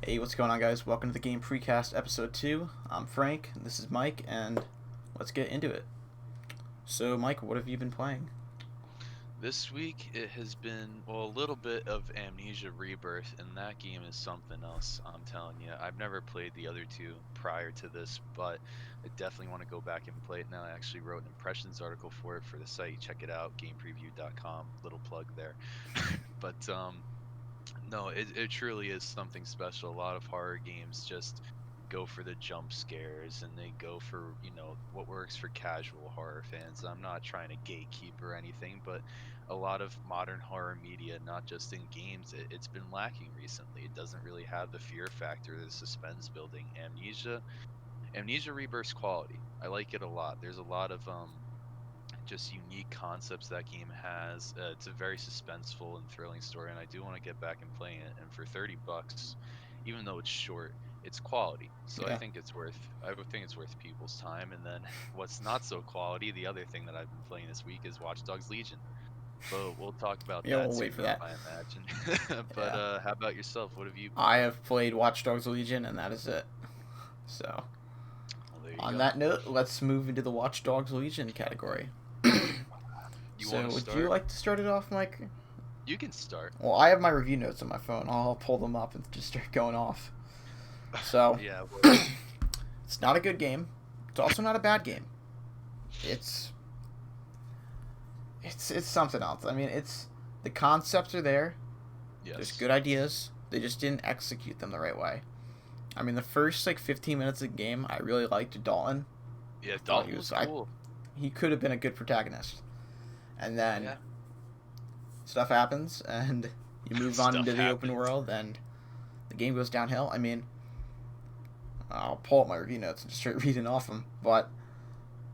Hey, what's going on, guys? Welcome to the Game Precast episode 2. I'm Frank, this is Mike, and let's get into it. So, Mike, what have you been playing? This week it has been, well, a little bit of Amnesia Rebirth, and that game is something else, I'm telling you. I've never played the other two prior to this, but I definitely want to go back and play it now. I actually wrote an impressions article for it for the site. Check it out, gamepreview.com, little plug there. But no, it truly is something special. A lot of horror games just go for the jump scares and they go for, what works for casual horror fans. I'm not trying to gatekeep or anything, but a lot of modern horror media, not just in games, it's been lacking recently. It doesn't really have the fear factor, the suspense building. Amnesia Rebirth's quality. I like it a lot. There's a lot of just unique concepts that game has. It's a very suspenseful and thrilling story, and I do want to get back and playing it. And for $30, even though it's short, it's quality. So Yeah. I would think it's worth people's time. And then what's not so quality, the other thing that I've been playing this week is Watch Dogs Legion. But we'll talk about Yeah, that we'll wait soon for enough, that. I imagine. But Yeah. how about yourself? What have you been I playing? have played Watch Dogs Legion, and that is it. So, Well, there you on go. that note, let's move into the Watch Dogs Legion category. You want So, to would you start? like to start it off, Mike? You can start. Well, I have my review notes on my phone. I'll pull them up and just start going off. So, Yeah, well, it's not a good game. It's also not a bad game. It's it's something else. I mean, it's the concepts are there. There's yes. good ideas. They just didn't execute them the right way. I mean, the first like 15 minutes of the game, I really liked Dalton. Yeah, I thought Dalton was I cool. he could have been a good protagonist. And then Yeah, stuff happens, and you move on stuff into the open happens. world, and the game goes downhill. I mean, I'll pull up my review notes and just start reading off them, but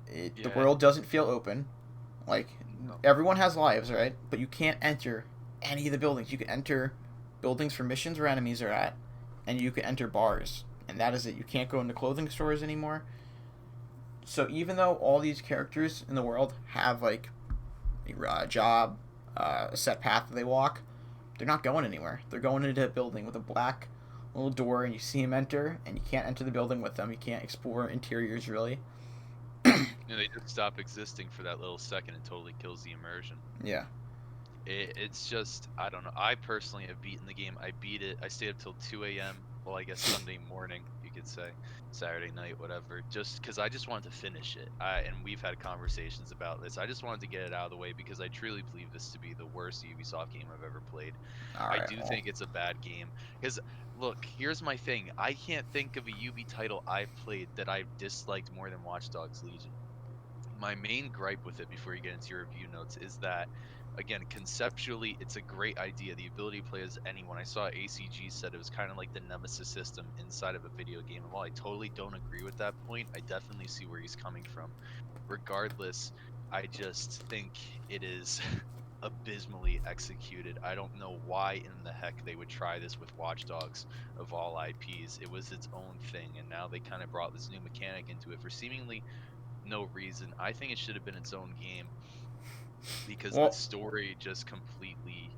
the Yeah, world doesn't feel open. Like no. everyone has lives, right? But you can't enter any of the buildings. You can enter buildings for missions where enemies are at, and you can enter bars, and that is it. You can't go into clothing stores anymore. So even though all these characters in the world have like a job, a set path that they walk, they're not going anywhere. They're going into a building with a black little door, and you see them enter, and you can't enter the building with them. You can't explore interiors really. They just stop existing for that little second and totally kills the immersion. Yeah, It's just, I don't know. I personally have beaten the game. I beat it. I stayed up till 2 a.m. Well, I guess Sunday morning, you could say. Saturday night, whatever. Just because I just wanted to finish it. And we've had conversations about this. I just wanted to get it out of the way because I truly believe this to be the worst Ubisoft game I've ever played. all I right. do Well, think it's a bad game. Because, look, here's my thing. I can't think of a Ubi title I've played that I've disliked more than Watch Dogs Legion. My main gripe with it before you get into your review notes is that, again, conceptually it's a great idea, the ability to play as anyone. I saw ACG said it was kind of like the nemesis system inside of a video game, and while I totally don't agree with that point, I definitely see where he's coming from. Regardless, I just think it is abysmally executed. I don't know why in the heck they would try this with Watch Dogs of all IPs. It was its own thing, and now they kind of brought this new mechanic into it for seemingly no reason. I think it should have been its own game because the well, story just completely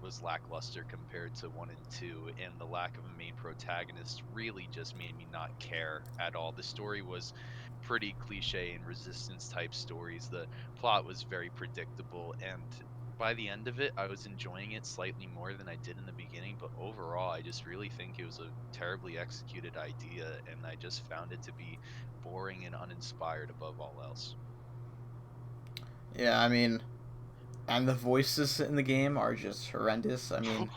was lackluster compared to 1 and 2, and the lack of a main protagonist really just made me not care at all. The story was pretty cliche and resistance type stories. The plot was very predictable, and by the end of it, I was enjoying it slightly more than I did in the beginning, but overall, I just really think it was a terribly executed idea, and I just found it to be boring and uninspired above all else. yeah. I mean, and the voices in the game are just horrendous. I mean,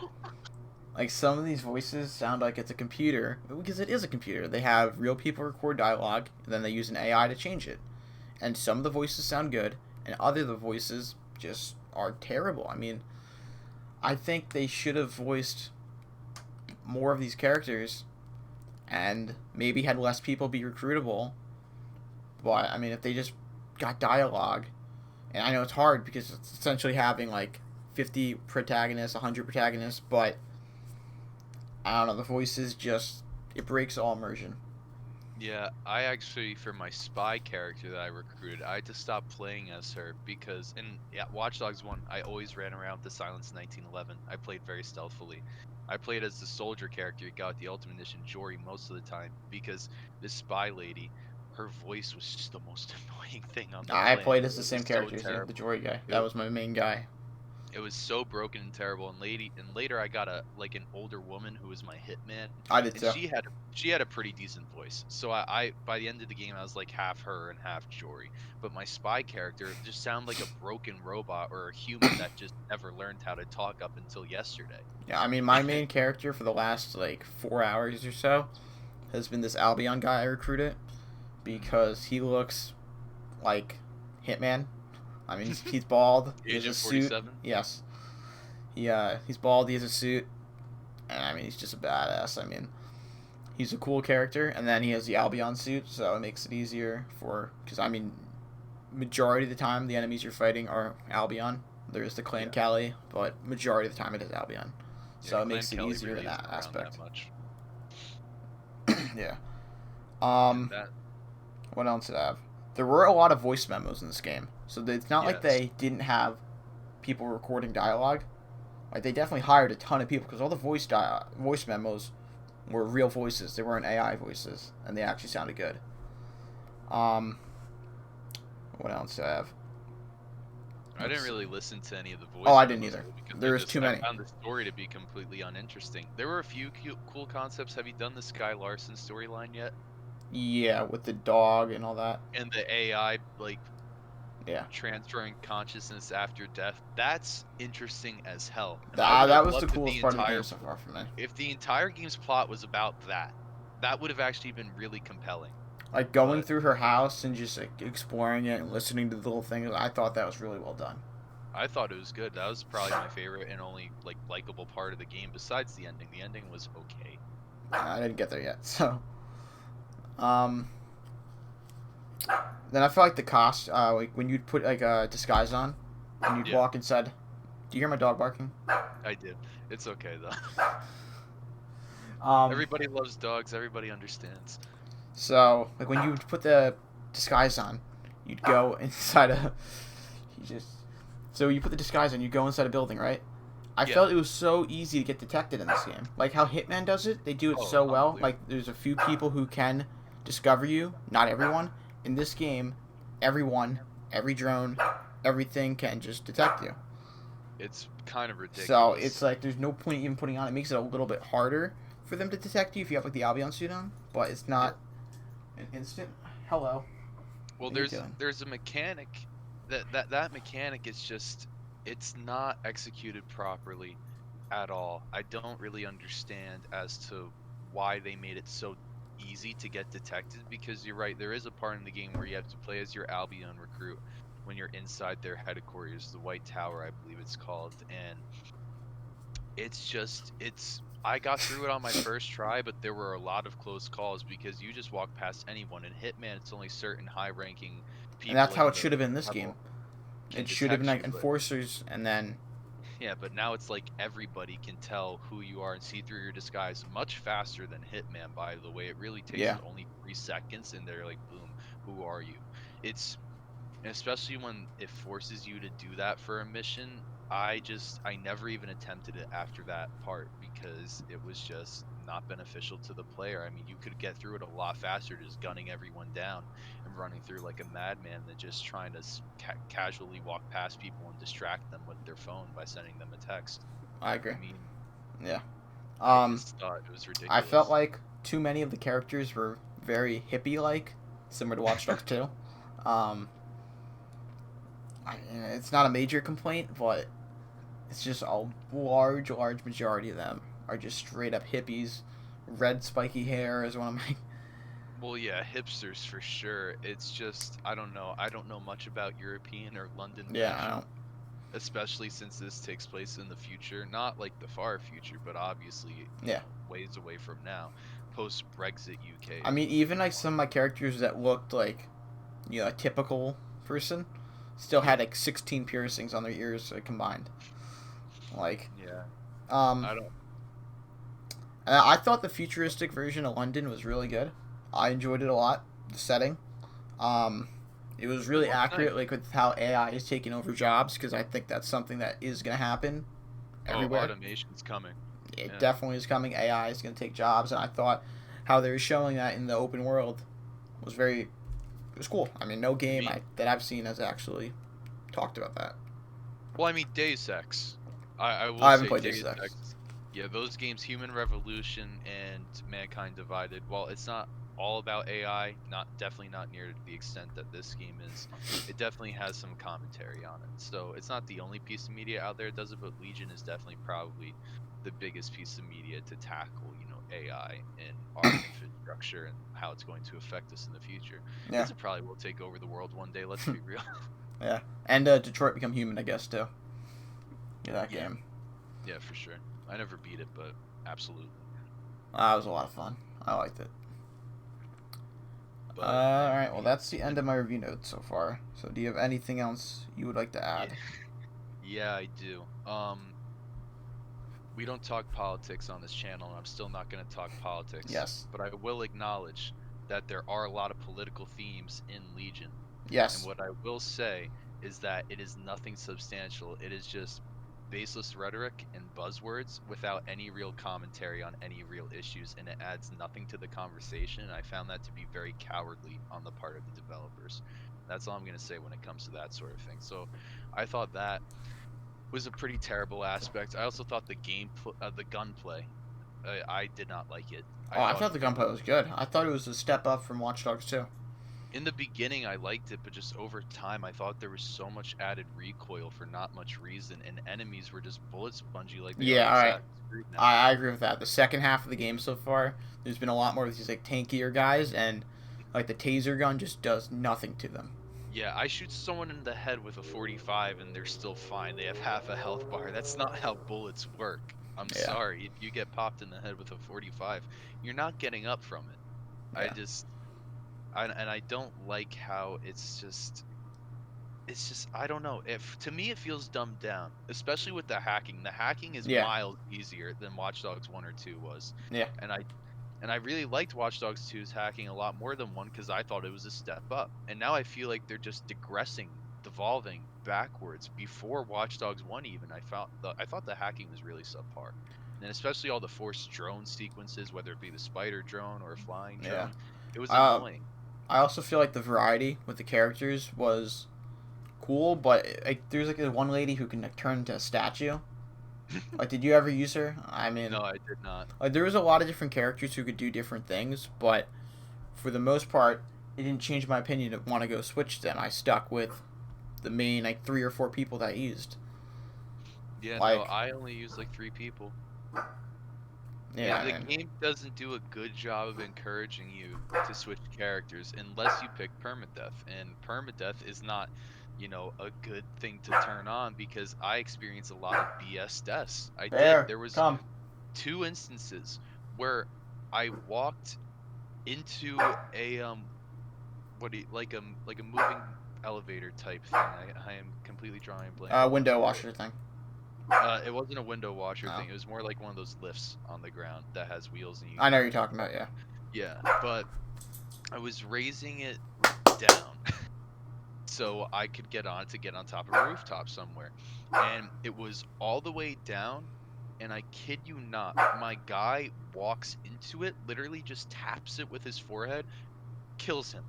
like some of these voices sound like it's a computer because it is a computer. They have real people record dialogue, and then they use an AI to change it. And some of the voices sound good, and other of the voices just are terrible. I mean, I think they should have voiced more of these characters and maybe had less people be recruitable. But I mean, if they just got dialogue, and I know it's hard because it's essentially having like 50 protagonists, 100 protagonists, but I don't know, the voices just it breaks all immersion. Yeah, I actually, for my spy character that I recruited, I had to stop playing as her because in Watch Dogs 1, I always ran around with the Silence 1911. I played very stealthily. I played as the soldier character. You got the Ultimate Edition Jory most of the time because this spy lady, her voice was just the most annoying thing on the I played planet. as the It was same so character as you, the terrible. Jory guy. That It, was my main guy. it was so broken and terrible. And later I got an older woman who was my hitman, I did and too. she had a pretty decent voice. So I by the end of the game I was like half her and half Jory. But my spy character just sounded like a broken robot or a human that just never learned how to talk up until yesterday. Yeah, I mean, my main character for the last like 4 hours or so has been this Albion guy I recruited because he looks like Hitman. I mean, he's bald. He has a Agent suit. 47. Yes, he's bald. He has a suit, and I mean, he's just a badass. I mean, he's a cool character, and then he has the Albion suit, so it makes it easier for because I mean, majority of the time the enemies you're fighting are Albion. There's the Clan Yeah. Cali, but majority of the time it is Albion, Yeah, so it Clan makes it Kelly easier really in that isn't around that aspect. much. Yeah. And that, What else did I have? There were a lot of voice memos in this game, so it's not like yes. they didn't have people recording dialogue. Like they definitely hired a ton of people because all the voice memos were real voices. They weren't AI voices, and they actually sounded good. Um, what else do I have? I didn't Let's really see. listen to any of the Oh, voice I didn't memos either. though, because There was too I many. found the story to be completely uninteresting. There were a few cool concepts. Have you done the Sky Larson storyline yet? Yeah, with the dog and all that. And the AI like Yeah, transferring consciousness after death. That's interesting as hell. And I would have that was the loved coolest part of the game so far for me. if the entire game's plot was about that. That would have actually been really compelling. Like going But through her house and just like exploring it and listening to the little things. I thought that was really well done. I thought it was good. That was probably my favorite and only like likable part of the game besides the ending. The ending was okay. I didn't get there yet, so. Um, then I feel like the cost, like when you'd put like a disguise on, and you'd Yeah, walk inside. Do you hear my dog barking? I did. It's okay though. Um, Everybody loves dogs. Everybody understands. so like when you put the disguise on, you'd go inside a. You just. So you put the disguise on, you go inside a building, right? I Yeah. felt it was so easy to get detected in this game. Like how Hitman does it, they do it Oh, so well. unbelievable. Like there's a few people who can discover you, not everyone. In this game, everyone, every drone, everything can just detect you. It's kind of So it's ridiculous. like there's no point even putting on. It makes it a little bit harder for them to detect you if you have like the Albion suit on, but it's Yeah. not an instant. Hello, Well, what are you doing? there's a mechanic that mechanic is just it's not executed properly at all. I don't really understand as to why they made it so easy to get detected because you're right, there is a part in the game where you have to play as your Albion recruit when you're inside their headquarters, the White Tower, I believe it's called, and it's just it's I got through it on my first try, but there were a lot of close calls because you just walk past anyone. In Hitman, it's only certain high-ranking And that's people how in it should the have been in this game. level can It should have been detect you, like but enforcers, and then yeah, but now it's like everybody can tell who you are and see through your disguise much faster than Hitman, by the way. It really takes yeah, only 3 seconds, and they're like, boom, who are you? It's especially when it forces you to do that for a mission. I never even attempted it after that part because it was just not beneficial to the player. I mean, you could get through it a lot faster just gunning everyone down and running through like a madman than just trying to casually walk past people and distract them with their phone by sending them a text. I agree. I mean, Yeah. I Um, just thought it was I felt ridiculous. like too many of the characters were very hippie-like, similar to Watch Dogs 2. Um, it's not a major complaint, but it's just a large majority of them are just straight up hippies. Red spiky hair is one of my. Well, yeah, hipsters for sure. It's just I don't know. I don't know much about European or London Yeah, I fashion, don't. especially since this takes place in the future, not like the far future, but obviously, Yeah. ways away from now, post Brexit UK I if mean, we even like some of my characters that looked like, a typical person, still had yeah, like 16 piercings on their ears combined. Like, yeah. um, I don't I thought the futuristic version of London was really good. I enjoyed it a lot. The setting, um, it was it really looked nice. accurate, like with how AI is taking over jobs, because I think that's something that is gonna happen Oh, everywhere. automation's coming. it Yeah. definitely is coming. AI is going to take jobs, and I thought how they were showing that in the open world was very it was cool. I mean, no I game mean, that I've seen has actually talked about that. well, I mean, Deus Ex. I will I haven't say played this Deus Ex. Ex. Yeah, those games, Human Revolution and Mankind Divided. While it's not all about AI, not definitely not near the extent that this game is, it definitely has some commentary on it. So it's not the only piece of media out there that does it, but Legion is definitely probably the biggest piece of media to tackle, AI and our infrastructure and how it's going to affect us in the future. Yeah, Because it probably will take over the world one day. Let's be real. yeah, and Detroit Become Human, I guess too. Yeah, that Yeah. game. Yeah, for sure. I never beat it, but absolutely. That was a lot of fun. I liked it. But All I right. Well, mean, that's the end of my review notes so far. So, do you have anything else you would like to yeah, add? yeah, I do. We don't talk politics on this channel, and I'm still not going to talk politics, Yes. but I will acknowledge that there are a lot of political themes in Legion. And Yes. what I will say is that it is nothing substantial. It is just baseless rhetoric and buzzwords without any real commentary on any real issues, and it adds nothing to the conversation. And I found that to be very cowardly on the part of the developers. That's all I'm going to say when it comes to that sort of thing. So I thought that was a pretty terrible aspect. I also thought the gunplay, I did not like it. I Oh, I thought thought the it gunplay was good. I thought it was a step up from Watch Dogs 2. in the beginning I liked it, but just over time I thought there was so much added recoil for not much reason, and enemies were just bullet spongy like they are Yeah, in all right. Assassin's Creed now. I agree with that. The second half of the game so far, there's been a lot more of these like tankier guys, and like the taser gun just does nothing to them. Yeah, I shoot someone in the head with a 45 and they're still fine. They have half a health bar. That's not how bullets work. I'm Yeah, sorry. If you get popped in the head with a 45, you're not getting up from it. I yeah, just and I don't like how it's just I don't know. If to me it feels dumbed down, especially with the hacking. The hacking is yeah, miles easier than Watch Dogs 1 or 2 was. yeah, And I really liked Watch Dogs 2's hacking a lot more than 1 cuz I thought it was a step up. And now I feel like they're just digressing, devolving backwards. Before Watch Dogs 1 even, I thought the hacking was really subpar. And especially all the forced drone sequences, whether it be the spider drone or a flying yeah. drone, it was Uh, annoying. I also feel like the variety with the characters was cool, but like there's like a one lady who can like turn into a statue. Like, did you ever use her? I mean, No, I did not. like there was a lot of different characters who could do different things, but for the most part, it didn't change my opinion to want to go switch them. I stuck with the main like 3 or 4 people that I used. Yeah, no, Like, I only use like 3 people. yeah, And I the mean, game doesn't do a good job of encouraging you to switch characters unless you pick permadeath. And permadeath is not, a good thing to turn on because I experienced a lot of BS deaths. I did. there, There was come. 2 instances where I walked into a what do you like a moving elevator type thing. I am completely drawing a blank on what it's Window called. washer thing. It wasn't a window washer No, thing. It was more like one of those lifts on the ground that has wheels and you I know what turn you're it. talking about. Yeah. Yeah, but I was raising it down so I could get on to get on top of a rooftop somewhere. And it was all the way down, and I kid you not, my guy walks into it, literally just taps it with his forehead, kills him.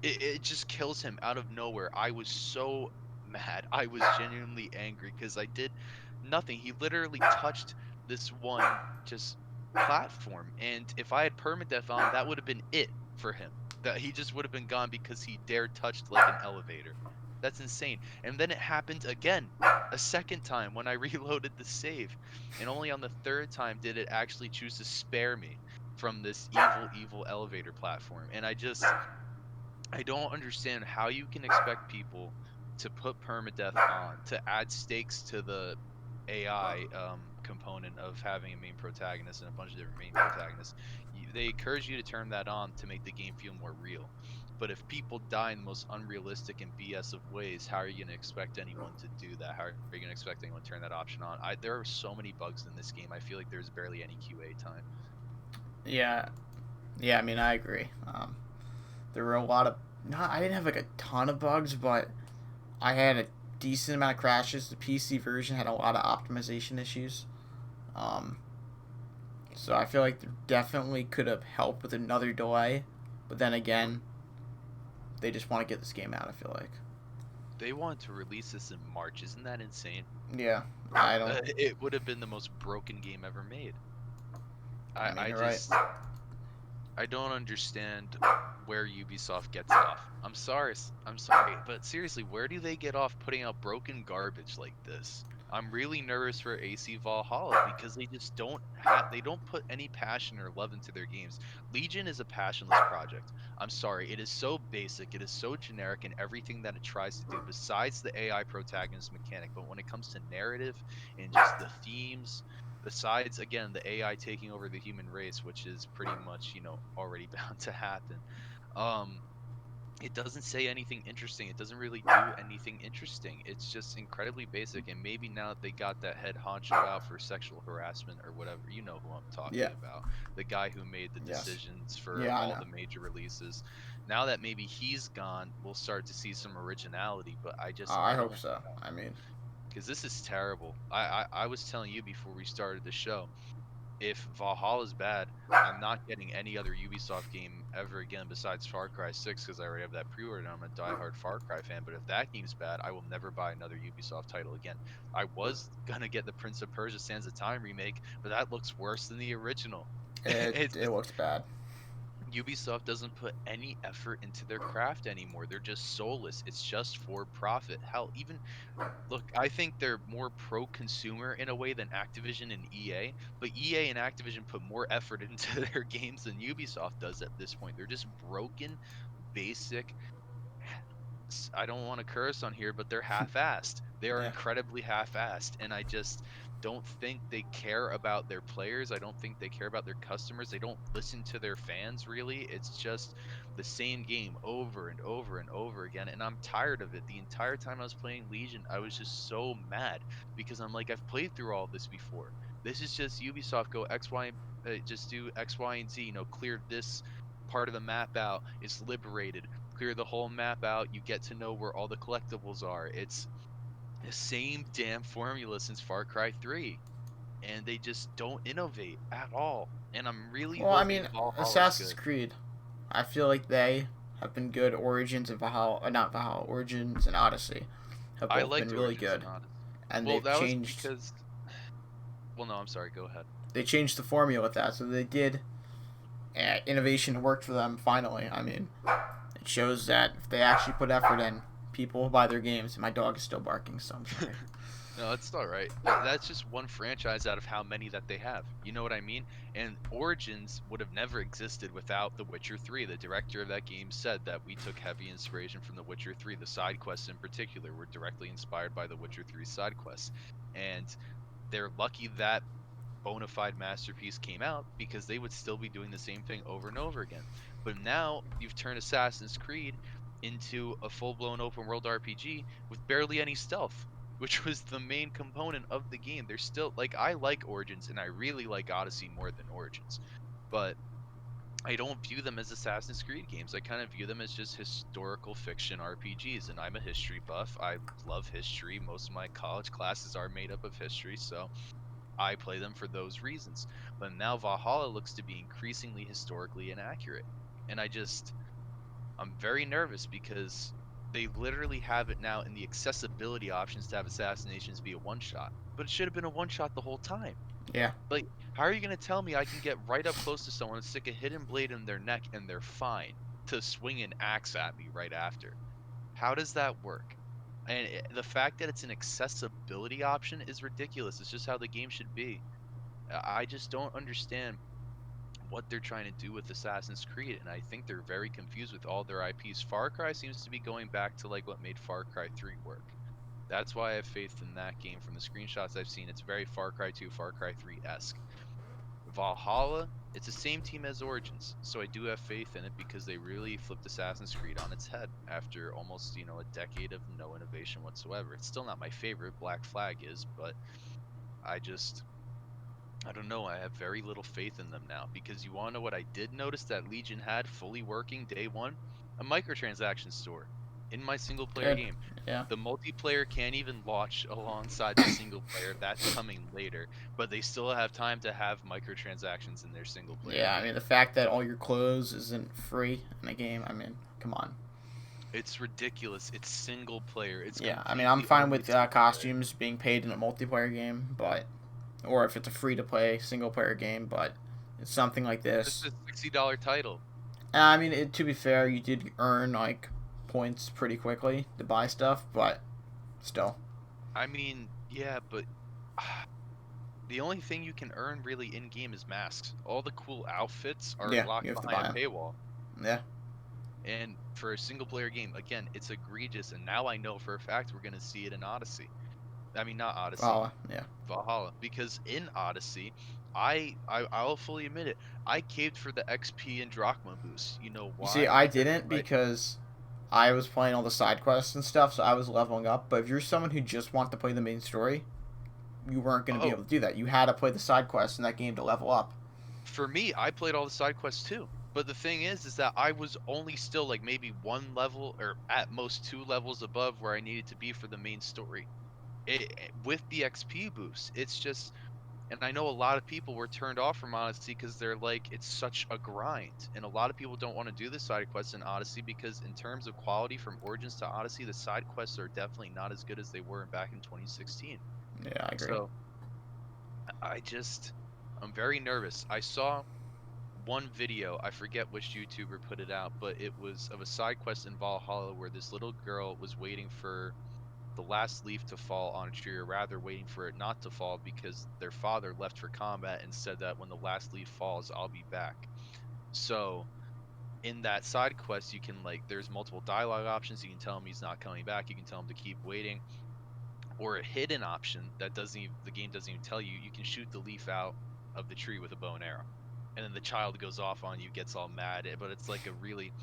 It just kills him out of nowhere. I was so mad. I was genuinely angry because I did nothing. He literally touched this one just platform, and if I had permadeath on, that would have been it for him. That he just would have been gone because he dared touched like an elevator. That's insane. And then it happened again, a second time when I reloaded the save, and only on the third time did it actually choose to spare me from this evil, evil elevator platform. And I don't understand how you can expect people to put permadeath on to add stakes to the AI component of having a main protagonist and a bunch of different main protagonists. They encourage you to turn that on to make the game feel more real. But if people die in the most unrealistic and BS of ways, how are you going to expect anyone to do that? How are you going to expect anyone to turn that option on? There are so many bugs in this game. I feel like there's barely any QA time. Yeah. Yeah. I mean, I agree. There were a lot of. Not. I didn't have like a ton of bugs, but I had a decent amount of crashes. The PC version had a lot of optimization issues. Um, So I feel like they definitely could have helped with another delay, but then again, they just want to get this game out. I feel like. They wanted to release this in March. Isn't that insane? Yeah, I don't. It would have been the most broken game ever made. I mean, I you're right. just I don't understand where Ubisoft gets off. I'm sorry, but seriously, where do they get off putting out broken garbage like this? I'm really nervous for AC Valhalla because they don't put any passion or love into their games. Legion is a passionless project. I'm sorry, it is so basic, it is so generic in everything that it tries to do besides the AI protagonist mechanic, but when it comes to narrative and just the themes, besides again the AI taking over the human race, which is pretty much already bound to happen. Um, it doesn't say anything interesting. It doesn't really do anything interesting. It's just incredibly basic. And maybe now that they got that head honcho out for sexual harassment or whatever, you know who I'm Yeah. talking about. The guy who made the Yes. decisions for Yeah, I all know. the major releases. Now that maybe he's gone, we'll start to see some originality. But I I hope don't, so. I mean, because this is terrible. I was telling you before we started the show, if Valhalla is bad, I'm not getting any other Ubisoft game ever again besides Far Cry 6 because I already have that pre-order and I'm a diehard Far Cry fan. But if that game's bad, I will never buy another Ubisoft title again. I was gonna get the Prince of Persia: Sands of Time remake, but that looks worse than the original. it It's it just looks bad. Ubisoft doesn't put any effort into their craft anymore. They're just soulless. It's just for profit. Hell, even look, I think they're more pro-consumer in a way than Activision and EA, but EA and Activision put more effort into their games than Ubisoft does at this point. They're just broken, basic. I don't want to curse on here, but they're half-assed. They are Yeah. incredibly half-assed, and I just don't think they care about their players. I don't think they care about their customers. They don't listen to their fans really. It's just the same game over and over and over again, and I'm tired of it. The entire time I was playing Legion, I was just so mad because I'm like, I've played through all this before. This is just Ubisoft go X, Y, just do X, Y, and Z. Clear this part of the map out. It's liberated. Clear the whole map out. You get to know where all the collectibles are. It's the same damn formula since Far Cry 3, and they just don't innovate at all. And I'm really Well, I hoping mean, Valhalla's Assassin's good. Creed. I feel like they have been good. Origins and Valhalla, not Valhalla. Origins and Odyssey have I both been liked really Origins good, and Odyssey. and Well, they've that was changed. because. Well, no, I'm sorry. Go ahead. They changed the formula with that, so they did. Innovation worked for them finally. I mean, it shows that if they actually put effort in, people will buy their games. And my dog is still barking, so I'm sorry. No, it's all right. That's just one franchise out of how many that they have. You know what I mean? And Origins would have never existed without The Witcher 3. The director of that game said that we took heavy inspiration from The Witcher 3. The side quests in particular were directly inspired by The Witcher 3 side quests. And they're lucky that bona fide masterpiece came out because they would still be doing the same thing over and over again. But now you've turned Assassin's Creed into a full blown open world RPG with barely any stealth, which was the main component of the game. There's still, like, I like Origins and I really like Odyssey more than Origins, but I don't view them as Assassin's Creed games. I kind of view them as just historical fiction RPGs, and I'm a history buff. I love history. Most of my college classes are made up of history, so I play them for those reasons. But now Valhalla looks to be increasingly historically inaccurate. And I'm very nervous because they literally have it now in the accessibility options to have assassinations be a one shot. But it should have been a one shot the whole time. Yeah. Like, how are you going to tell me I can get right up close to someone and stick a hidden blade in their neck and they're fine to swing an axe at me right after? How does that work? And the fact that it's an accessibility option is ridiculous. It's just how the game should be. I just don't understand what they're trying to do with Assassin's Creed, and I think they're very confused with all their IPs. Far Cry seems to be going back to like what made Far Cry 3 work. That's why I have faith in that game. From the screenshots I've seen, it's very Far Cry 2, Far Cry 3-esque. Valhalla, it's the same team as Origins, so I do have faith in it because they really flipped Assassin's Creed on its head after almost, a decade of no innovation whatsoever. It's still not my favorite, Black Flag is, but I just I don't know. I have very little faith in them now because you want to know what I did notice that Legion had fully working day one? A microtransaction store. in my single player Good. game. Yeah. The multiplayer can't even launch alongside the single player. That's coming later, but they still have time to have microtransactions in their single player Yeah, I game. mean, the fact that all your clothes isn't free in a game, I mean, come on. It's ridiculous. It's single player. It's Yeah, I mean, I'm completely fine only with single player. costumes being paid in a multiplayer game, but or if it's a free to play single player game, but it's something like This this. is a $60 title. I mean, to be fair, you did earn like points pretty quickly to buy stuff, but still. I mean, yeah, but the only thing you can earn really in game is masks. All the cool outfits are Yeah, you locked have to behind buy a them. paywall. Yeah. And for a single player game, again, it's egregious. And now I know for a fact we're going to see it in Odyssey. I mean, not Odyssey, Yeah. Valhalla. Because in Odyssey, I'll fully admit it. I caved for the XP and Drachma boost. You know You see, why? I Because didn't I because I was playing all the side quests and stuff, so I was leveling up. But if you're someone who just wants to play the main story, you weren't going to be oh, able to do that. You had to play the side quests in that game to level up. for me, I played all the side quests too. But the thing is that I was only still like maybe one level or at most two levels above where I needed to be for the main story. With the XP boost, it's just, and I know a lot of people were turned off from Odyssey because they're like, it's such a grind. And a lot of people don't want to do the side quests in Odyssey because, in terms of quality from Origins to Odyssey, the side quests are definitely not as good as they were back in 2016. Yeah, I agree. So I just, I'm very nervous. I saw one video, I forget which YouTuber put it out, but it was of a side quest in Valhalla where this little girl was waiting for the last leaf to fall on a tree, or rather waiting for it not to fall because their father left for combat and said that when the last leaf falls, I'll be back. So in that side quest, you can like, there's multiple dialogue options. You can tell him he's not coming back. You can tell him to keep waiting, or a hidden option that doesn't even, the game doesn't even tell you. You can shoot the leaf out of the tree with a bow and arrow, and then the child goes off on you, gets all mad. But it's like a really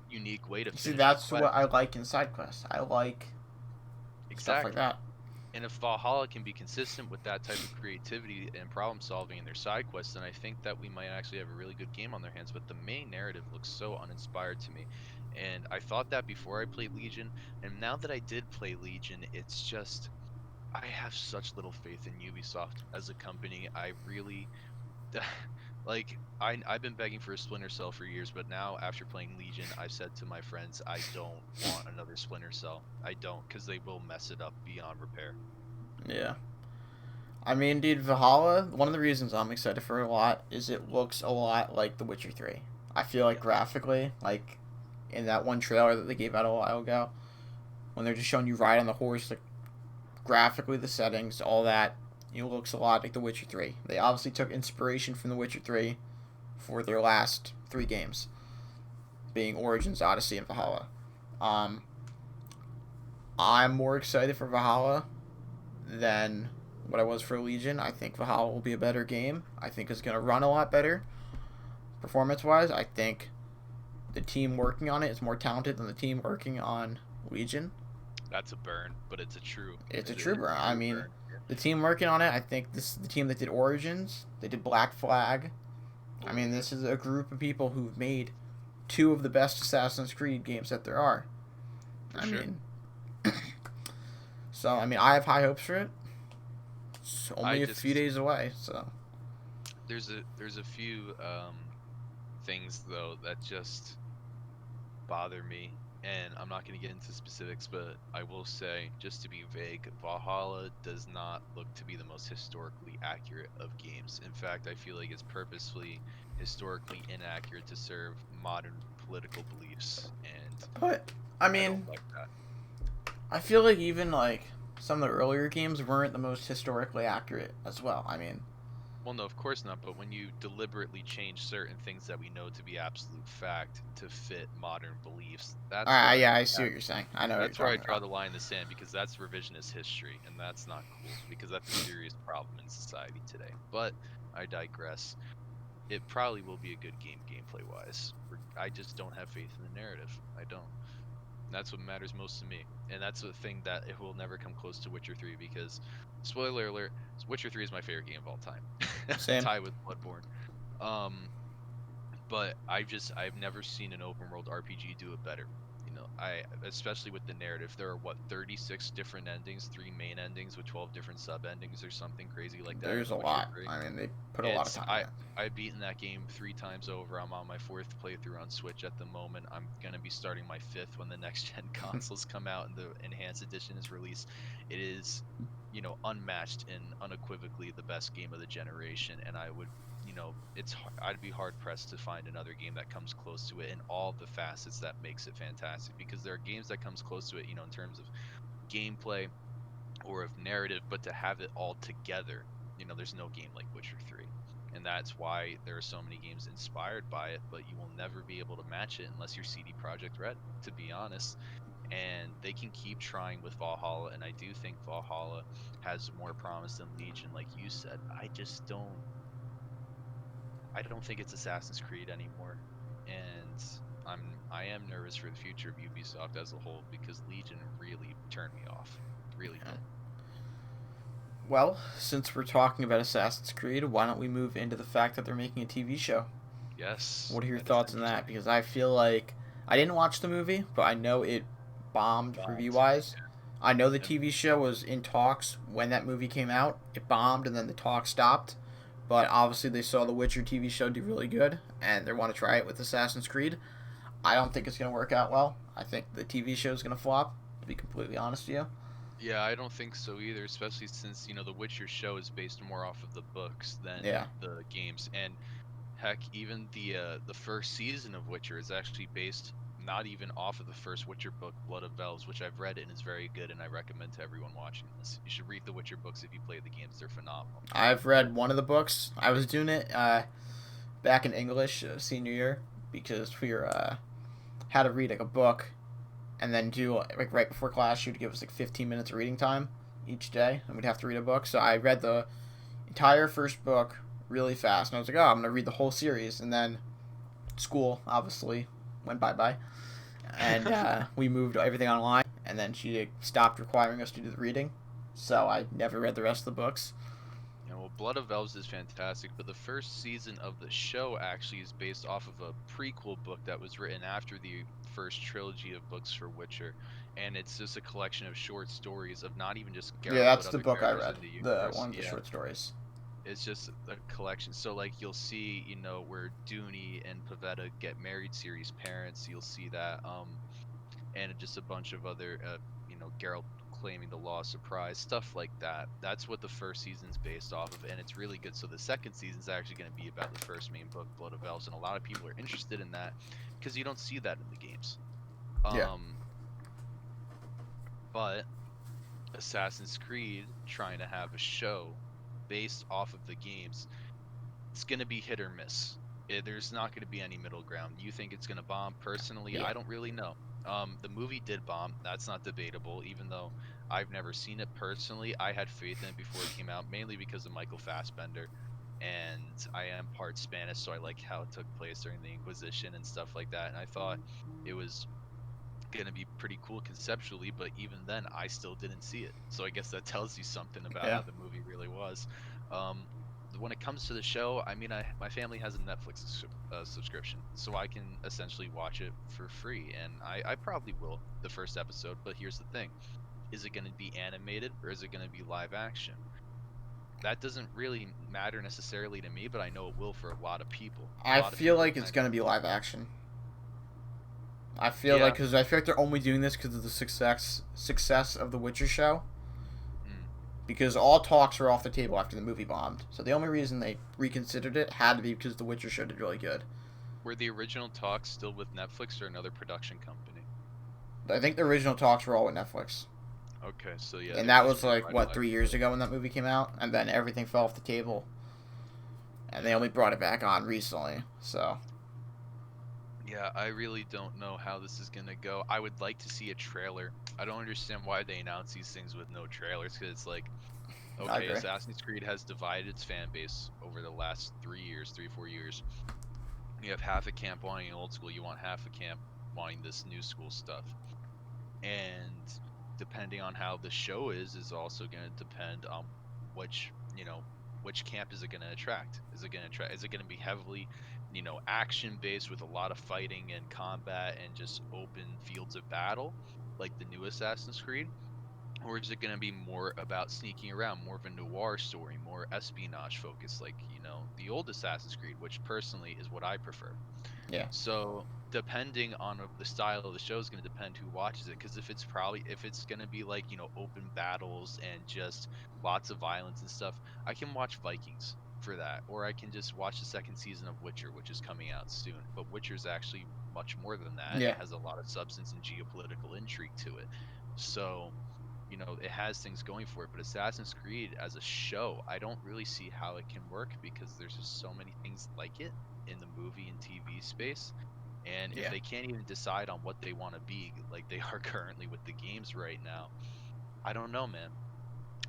unique way to You see, finish a that's quest. what I like in side quests. I like stuff like Exactly. that. And if Valhalla can be consistent with that type of creativity and problem solving in their side quests, then I think that we might actually have a really good game on their hands. But the main narrative looks so uninspired to me. And I thought that before I played Legion, and now that I did play Legion, it's just, I have such little faith in Ubisoft as a company. I really like, I've been begging for a Splinter Cell for years, but now after playing Legion, I've said to my friends, I don't want another Splinter Cell. I don't, because they will mess it up beyond repair. Yeah. I mean, dude, Valhalla, one of the reasons I'm excited for it a lot is it looks a lot like The Witcher 3. I feel like Yes. graphically, like in that one trailer that they gave out a while ago, when they're just showing you ride on the horse, like graphically, the settings, all that, it looks a lot like The Witcher 3. They obviously took inspiration from The Witcher 3 for their last three games, being Origins, Odyssey, and Valhalla. Um, I'm more excited for Valhalla than what I was for Legion. I think Valhalla will be a better game. I think it's going to run a lot better performance wise. I think the team working on it is more talented than the team working on Legion. That's a burn, but it's a true. It's a It is trooper. a I true mean, burn. the team working on it, I think this is the team that did Origins. They did Black Flag. I Oh mean, yeah, this is a group of people who've made two of the best Assassin's Creed games that there are. for I sure. mean, so I mean, I have high hopes for it. It's I only a few just, days away, so there's a few things though that just bother me, and I'm not going to get into specifics, but I will say, just to be vague, Valhalla does not look to be the most historically accurate of games. In fact, I feel like it's purposefully historically inaccurate to serve modern political beliefs, and but I I don't mean, like that. I feel like even like some of the earlier games weren't the most historically accurate as well. I mean, Well, no, of course not, but when you deliberately change certain things that we know to be absolute fact to fit modern beliefs, yeah, I see what you're saying. I know what you're that's where I talking draw about. the line in the sand, because that's revisionist history, and that's not cool, because that's a serious problem in society today. But I digress. It probably will be a good game gameplay wise. I just don't have faith in the narrative. I don't. That's what matters most to me, and that's the thing that it will never come close to Witcher 3, because, spoiler alert, Witcher 3 is my favorite game of all time, Same. tied with Bloodborne. Um, but I've never seen an open world RPG do it better. especially with the narrative, there are what 36 different endings, 3 main endings with 12 different sub endings or something crazy like that in There's The a Witcher lot. 3. I mean, they put a lot of It's time in it. I've beaten that game 3 times over. I'm on my fourth playthrough on Switch at the moment. I'm gonna be starting my fifth when the next gen consoles come out and the enhanced edition is released. It is, unmatched and unequivocally the best game of the generation. And I would, I'd be hard pressed to find another game that comes close to it in all the facets that makes it fantastic. Because there are games that comes close to it, in terms of gameplay or of narrative, but to have it all together, there's no game like Witcher 3. And that's why there are so many games inspired by it, but you will never be able to match it unless you're CD Projekt Red, to be honest. And they can keep trying with Valhalla, and I do think Valhalla has more promise than Legion, like you said. I don't think it's Assassin's Creed anymore. And I am nervous for the future of Ubisoft as a whole because Legion really turned me off. Really Yeah. did. Well, since we're talking about Assassin's Creed, why don't we move into the fact that they're making a TV show? Yes, What are your that is thoughts on that? interesting. Because I feel like I didn't watch the movie, but I know it bombed review Bombed. wise. I know the And TV show was in talks when that movie came out. It bombed and then the talk stopped. But obviously, they saw the Witcher TV show do really good and they want to try it with Assassin's Creed. I don't think it's going to work out well. I think the TV show is going to flop, to be completely honest with you. yeah, I don't think so either, especially since, The Witcher show is based more off of the books than Yeah. the games. And heck, even the first season of Witcher is actually based not even off of the first Witcher book, Blood of Elves, which I've read and is very good, and I recommend to everyone watching this. You should read the Witcher books if you play the games; they're phenomenal. I've read one of the books. I was doing it back in English senior year because we were had to read like a book and then do like right before class she would give us like 15 minutes of reading time each day and we'd have to read a book. So I read the entire first book really fast and I was like, oh, I'm gonna read the whole series. And then school obviously went bye and we moved everything online and then she stopped requiring us to do the reading, so I never read the rest of the books. Well, Blood of Elves is fantastic, but the first season of the show actually is based off of a prequel book that was written after the first trilogy of books for Witcher, and it's just a collection of short stories of not even just Yeah, Geralt, but that's the other book I characters read, in the the universe. one of the Yeah, short stories. it's just a collection. So, like, you'll see, where Dooney and Pavetta get married, Ciri's parents. You'll see that, and just a bunch of other, Geralt claiming the lost surprise, stuff like that. That's what the first season's based off of, and it's really good. So the second season's actually going to be about the first main book, Blood of Elves, and a lot of people are interested in that because you don't see that in the games. Yeah. Um, but Assassin's Creed trying to have a show based off of the games, it's going to be hit or miss. There's not going to be any middle ground. You think it's going to bomb? Personally, Yeah. I don't really know. The movie did bomb. That's not debatable. Even though I've never seen it personally, I had faith in it before it came out, mainly because of Michael Fassbender. And I am part Spanish, so I like how it took place during the Inquisition and stuff like that. And I thought it was going to be pretty cool conceptually, but even then, I still didn't see it. So I guess that tells you something about Yeah. how the movie really was. Um, when it comes to the show, I mean, my family has a Netflix subscription, so I can essentially watch it for free, and I probably will the first episode. But here's the thing: is it going to be animated or is it going to be live action? That doesn't really matter necessarily to me, but I know it will for a lot of people. A I lot of feel people like it's kind gonna be live action. I feel like yeah. because I feel like they're only doing this because of the success of the Witcher show. Mm. Because all talks were off the table after the movie bombed. So the only reason they reconsidered it had to be because the Witcher show did really good. Were the original talks still with Netflix or another production company? I think the original talks were all with Netflix, Okay, so yeah, and they're that just was like what revitalizing 3 years it. ago when that movie came out, and then everything fell off the table, and they only brought it back on recently. So Yeah, I really don't know how this is gonna go. I would like to see a trailer. I don't understand why they announce these things with no trailers, because it's like, I okay, agree. Assassin's Creed has divided its fan base over the last 3 years, 4 years. You have half a camp wanting old school, you want half a camp wanting this new school stuff. And depending on how the show is also going to depend on which which camp is it going to attract. Is it going to be heavily action based with a lot of fighting and combat and just open fields of battle, like the new Assassin's Creed? Or is it going to be more about sneaking around, more of a noir story, more espionage focused, like, the old Assassin's Creed, which personally is what I prefer. Yeah. So depending on the style of the show is going to depend who watches it. Because if it's going to be like open battles and just lots of violence and stuff, I can watch Vikings for that, or I can just watch the second season of Witcher, which is coming out soon. But Witcher's actually much more than that, and it Yeah. has a lot of substance and geopolitical intrigue to it. So it has things going for it. But Assassin's Creed as a show, I don't really see how it can work because there's just so many things like it in the movie and TV space. And if Yeah. they can't even decide on what they want to be, like they are currently with the games right now, I don't know, man.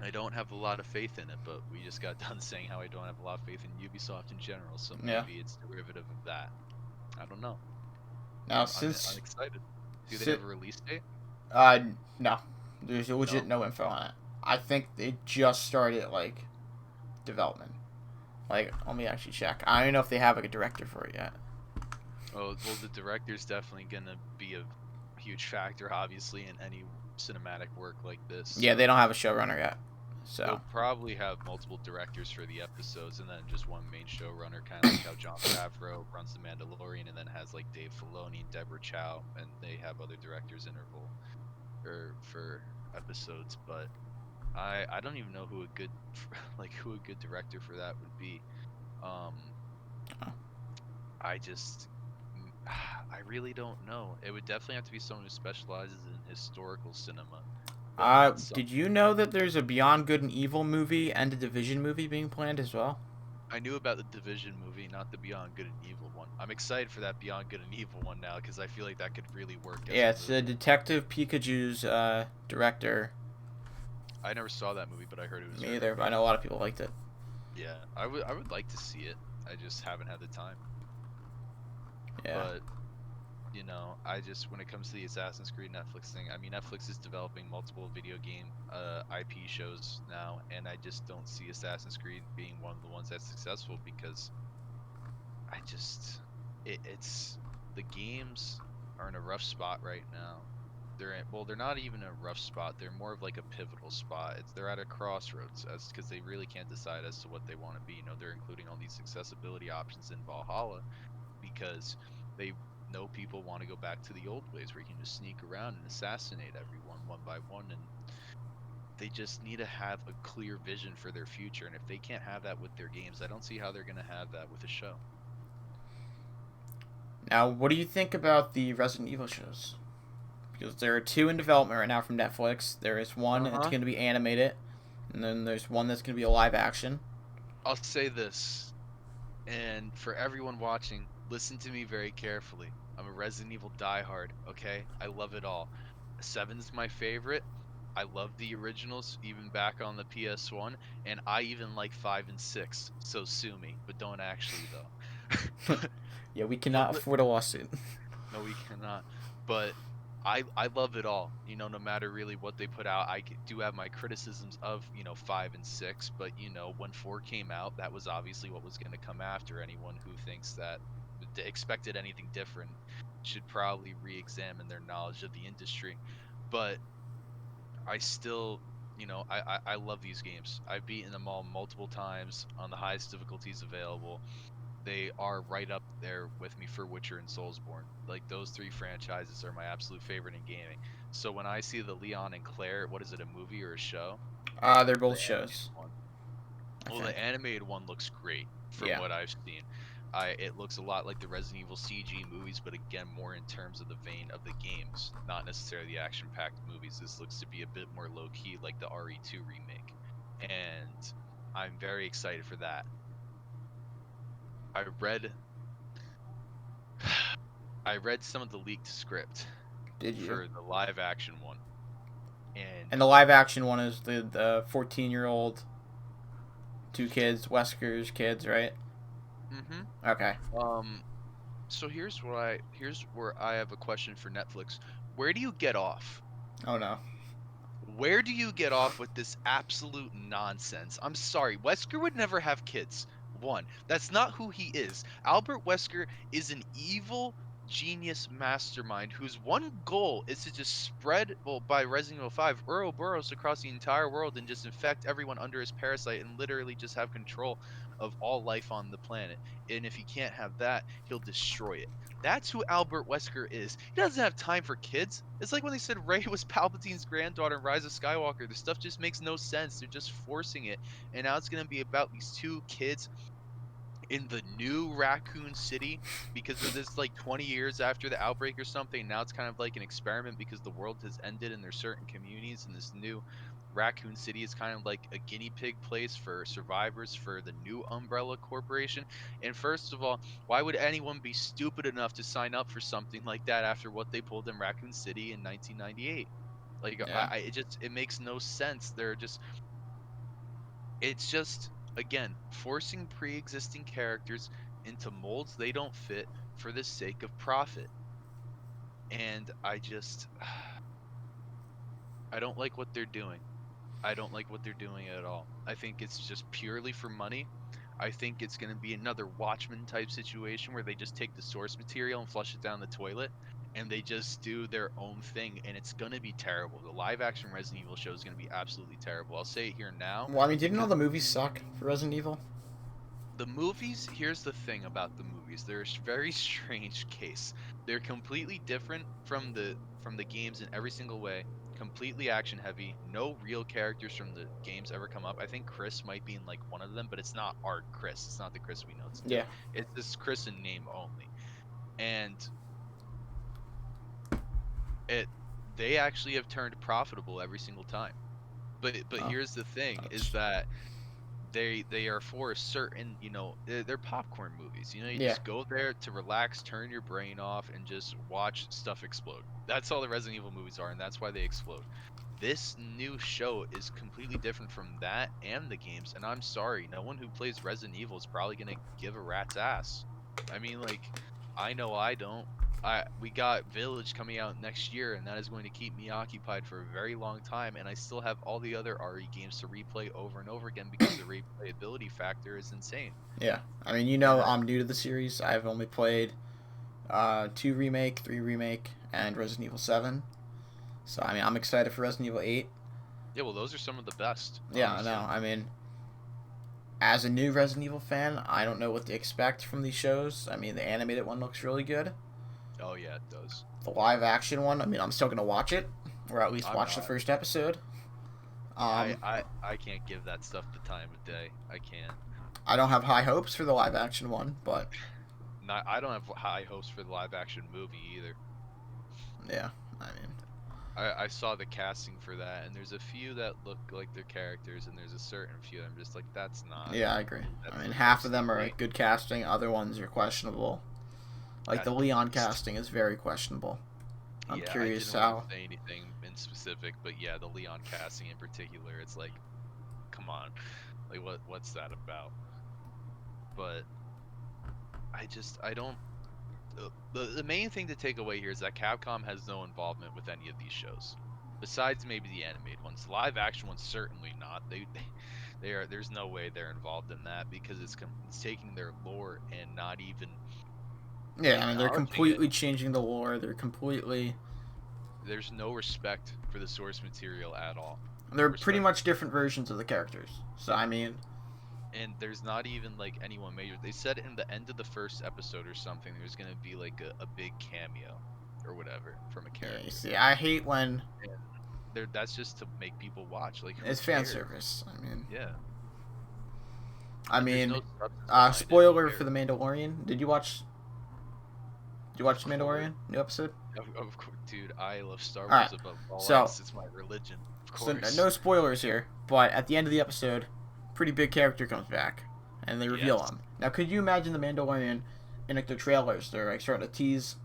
I don't have a lot of faith in it, but we just got done saying how I don't have a lot of faith in Ubisoft in general, so Yeah. maybe it's derivative of that. I don't know. Now I'm since excited. Do they si- have a release date? uh no, there's legit No. no info on it. I think they just started like development. Like, let me actually check. I don't even know if they have like a director for it yet. Oh, well, the director's definitely gonna be a huge factor, obviously, in any cinematic work like this. Yeah, they So don't have a showrunner yet. So they'll probably have multiple directors for the episodes, and then just one main showrunner, kind of like how Jon Favreau runs The Mandalorian, and then has like Dave Filoni and Deborah Chow, and they have other directors interval or for episodes. But I don't even know who a good who a good director for that would be. Um, I just I really don't know. It would definitely have to be someone who specializes in historical cinema, but not some. did you know that there's a Beyond Good and Evil movie and a Division movie being planned as well? I knew about the Division movie, not the Beyond Good and Evil one. I'm excited for that Beyond Good and Evil one now because I feel like that could really work as Yeah, a it's movie. Detective Pikachu's director. I never saw that movie, but I heard it was Me very either, but I good. know a lot of people liked it. Yeah, I would like to see it. I just haven't had the time. Yeah. But I just when it comes to the Assassin's Creed Netflix thing, I mean Netflix is developing multiple video game IP shows now, and I just don't see Assassin's Creed being one of the ones that's successful because I just it's the games are in a rough spot right now. They're not even in a rough spot. They're more of like a pivotal spot. They're at a crossroads as because they really can't decide as to what they want to be. They're including all these accessibility options in Valhalla because they know people want to go back to the old ways where you can just sneak around and assassinate everyone one by one, and they just need to have a clear vision for their future. And if they can't have that with their games, I don't see how they're going to have that with a show. Now, what do you think about the Resident Evil shows? Because there are two in development right now from Netflix. There is one that's Uh-huh. going to be animated, and then there's one that's going to be a live action. I'll say this, and for everyone watching, listen to me very carefully. I'm a Resident Evil diehard, okay? I love it all. 7's my favorite. I love the originals, even back on the PS1, and I even like 5 and 6. So sue me, but don't actually though. but Yeah, we but cannot afford a lawsuit. no, we cannot. But I love it all. No matter really what they put out, do have my criticisms of 5 and 6. But when 4 came out, that was obviously what was going to come after. Anyone who thinks that expected anything different should probably re-examine their knowledge of the industry. But I still. I love these games. I've beaten them all multiple times on the highest difficulties available. They are right up there with me for Witcher and Soulsborne. Like those three franchises are my absolute favorite in gaming. So when I see the Leon and Claire, what is it, a movie or a show? They're The both animated shows, one. I Well, the think. animated one looks great from Yeah. what I've seen. It looks a lot like the Resident Evil CG movies, but again, more in terms of the vein of the games, not necessarily the action-packed movies. This looks to be a bit more low-key, like the RE2 remake, and I'm very excited for that. I read I read some of the leaked script Did you? for the live action one, and And the live action one is the 14-year-old two kids, Wesker's kids, right? hmm Okay. um, so here's where I have a question for Netflix. Where do you get off? Oh no. Where do you get off with this absolute nonsense? I'm sorry, Wesker would never have kids. One. That's not who he is. Albert Wesker is an evil genius mastermind whose one goal is to just spread, well, by Resident Evil 5, Ouroboros across the entire world and just infect everyone under his parasite and literally just have control of all life on the planet. And if he can't have that, he'll destroy it. That's who Albert Wesker is. He doesn't have time for kids. It's like when they said Rey was Palpatine's granddaughter in Rise of Skywalker. The stuff just makes no sense. They're just forcing it. And now it's going to be about these two kids in the new Raccoon City because of this, like 20 years after the outbreak or something. Now it's kind of like an experiment because the world has ended and there's certain communities, and this new Raccoon City is kind of like a guinea pig place for survivors for the new Umbrella Corporation. And first of all, why would anyone be stupid enough to sign up for something like that after what they pulled in Raccoon City in 1998? Like Yeah. it makes no sense. It's just, again, forcing pre-existing characters into molds they don't fit for the sake of profit. And I don't like what they're doing. I don't like what they're doing at all. I think it's just purely for money. I think it's going to be another Watchmen type situation where they just take the source material and flush it down the toilet and they just do their own thing, and it's going to be terrible. The live action Resident Evil show is going to be absolutely terrible. I'll say it here now Well, I mean, didn't all because the movies suck for Resident Evil? the movies, here's the thing about the movies. They're a very strange case. They're completely different from the games in every single way. Completely action heavy. No real characters from the games ever come up. I think Chris might be in like one of them, but it's not our Chris. It's not the Chris we know today. Yeah. It's this Chris in name only. And it they actually have turned profitable every single time. But Oh, here's the thing is that's that they are for a certain, they're popcorn movies. You yeah. just go there to relax, turn your brain off, and just watch stuff explode. That's all the Resident Evil movies are, and that's why they explode. This new show is completely different from that and the games, and I'm sorry, no one who plays Resident Evil is probably gonna give a rat's ass. I mean, like, I know I don't. We got Village coming out next year, and that is going to keep me occupied for a very long time. And I still have all the other RE games to replay over and over again because the replayability factor is insane. Yeah. I mean, And I'm new to the series. I've only played 2 remake, 3 remake, and Resident Evil 7. So I mean, I'm excited for Resident Evil 8. yeah, well, those are some of the best, Yeah, I honestly. know. I mean, as a new Resident Evil fan, I don't know what to expect from these shows. I mean, the animated one looks really good. Oh yeah, it does. The live action one, I mean, I'm still gonna watch it, or at least I'm watch the not. first episode. I Um, I I can't give that stuff the time of day. I can't. I don't have high hopes for the live action one, but Not. I don't have high hopes for the live action movie either. yeah, I mean, I saw the casting for that, and there's a few that look like their characters, and there's a certain few I'm just like, that's not. yeah, I agree. I That's mean, the half of person them are playing. good casting, other ones are questionable. Like At the Leon least. casting is very questionable. I'm Yeah, I curious didn't want to how. say anything in specific, but yeah, the Leon casting in particular, it's like, come on, like what's that about? But I don't. The main thing to take away here is that Capcom has no involvement with any of these shows, besides maybe the animated ones. The live action ones certainly not. They are. There's no way they're involved in that because it's taking their lore and not even Yeah, I mean, they're acknowledging it. completely changing the lore. They're completely. There's no respect for the source material at all. No They're pretty respect. much different versions of the characters. So I mean, And there's not even like anyone major. They said in the end of the first episode or something, there's gonna be like a big cameo or whatever from a yeah, you character. see, I hate when And that's just to make people watch. Like, who it's fan cares? service. Yeah. I And there's mean, no substance behind it. Who spoiler for cares? the Mandalorian. Did you watch? Did you Of watch the course. Mandalorian new episode? Of course, dude. I love Star All right. Wars above all So, else. It's my religion. Of no course. spoilers here, but at the end of the episode, pretty big character comes back, and they reveal Yes. him. Now, could you imagine the Mandalorian in like the trailers? They're like starting to tease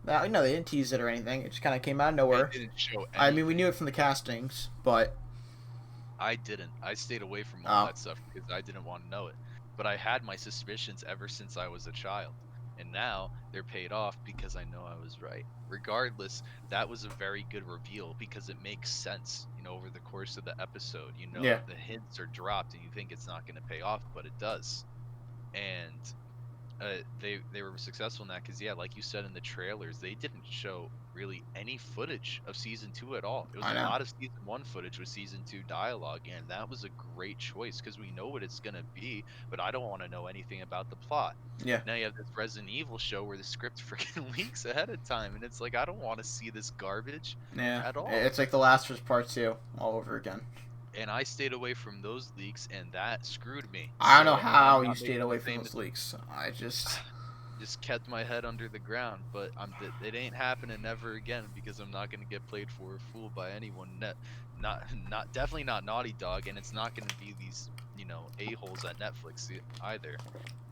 that. No, they didn't tease it or anything. It just kind of came out of They nowhere. didn't show I mean, we anything. knew it from the castings, but I didn't. I stayed away from all oh, that stuff because I didn't want to know it. But I had my suspicions ever since I was a child. And now they're paid off because I know I was right. Regardless, that was a very good reveal because it makes sense, over the course of the episode. yeah, The hints are dropped and you think it's not going to pay off, but it does. and they were successful in that because yeah, like you said in the trailers, they didn't show really any footage of season 2 at all. It was I a know. lot of season 1 footage with season 2 dialogue, and that was a great choice because we know what it's gonna be, but I don't want to know anything about the plot. Yeah. Now you have this Resident Evil show where the script freaking leaks ahead of time, and it's like I don't want to see this garbage Yeah. at all. It's like The Last of Us Part 2 all over again. And I stayed away from those leaks, and that screwed me. I don't know So I'm how you not stayed making the away from same those leaks. I just kept my head under the ground, but it ain't happening ever again because I'm not gonna get played for a fool by anyone. Not definitely not Naughty Dog, and it's not gonna be these a-holes at Netflix either.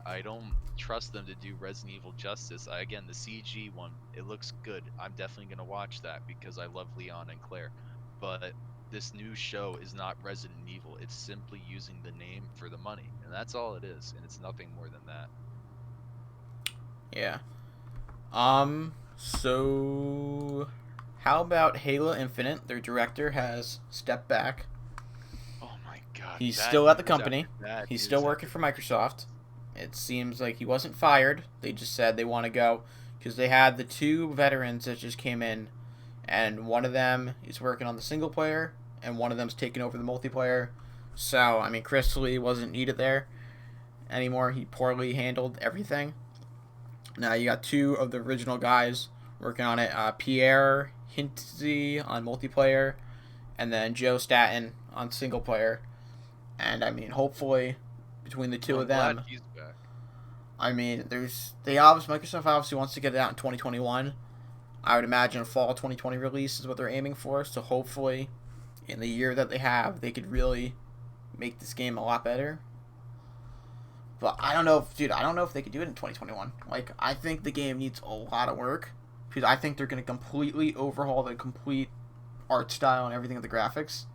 I don't trust them to do Resident Evil justice. Again, the CG one, it looks good. I'm definitely gonna watch that because I love Leon and Claire, but this new show is not Resident Evil. It's simply using the name for the money, and that's all it is, and it's nothing more than that. Yeah. So how about Halo Infinite? Their director has stepped back. Oh my god, He's bad still at the news company. after bad He's still news working after for bad Microsoft. news. It seems like he wasn't fired. They just said they want to go because they had the two veterans that just came in, and one of them is working on the single player, and one of them's taking over the multiplayer. So I mean, Chris Lee wasn't needed there anymore. He poorly handled everything. Now you got two of the original guys working on it. Pierre Hintze on multiplayer, and then Joe Staten on single player. And I mean, hopefully, between the two Well, of I'm glad them, he's back. I mean, Microsoft obviously wants to get it out in 2021. I would imagine a fall 2020 release is what they're aiming for. So hopefully, in the year that they have, they could really make this game a lot better. But I don't know if, dude, I don't know if they could do it in 2021. Like, I think the game needs a lot of work because I think they're going to completely overhaul the complete art style and everything of the graphics.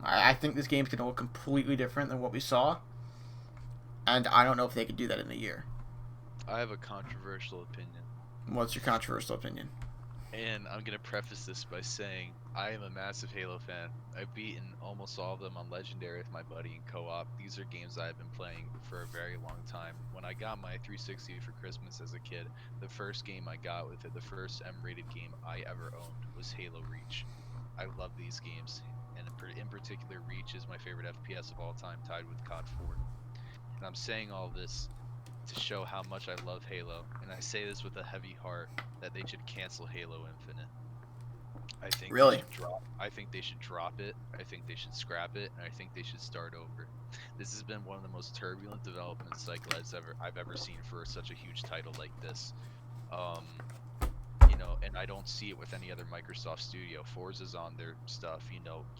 I think this game's going to look completely different than what we saw. And I don't know if they could do that in a year. I have a controversial opinion. What's your controversial opinion? And I'm going to preface this by saying I am a massive Halo fan. I've beaten almost all of them on Legendary with my buddy in co-op. These are games I've been playing for a very long time. When I got my 360 for Christmas as a kid, the first game I got with it, the first M-rated game I ever owned, was Halo Reach. I love these games, and in particular, Reach is my favorite FPS of all time, tied with COD 4. And I'm saying all this to show how much I love Halo, and I say this with a heavy heart, that they should cancel Halo Infinite. I think Really? they should drop it. I think they should scrap it, and I think they should start over. This has been one of the most turbulent development cycles I've ever seen for such a huge title like this. And I don't see it with any other Microsoft studio. Forza's on their stuff,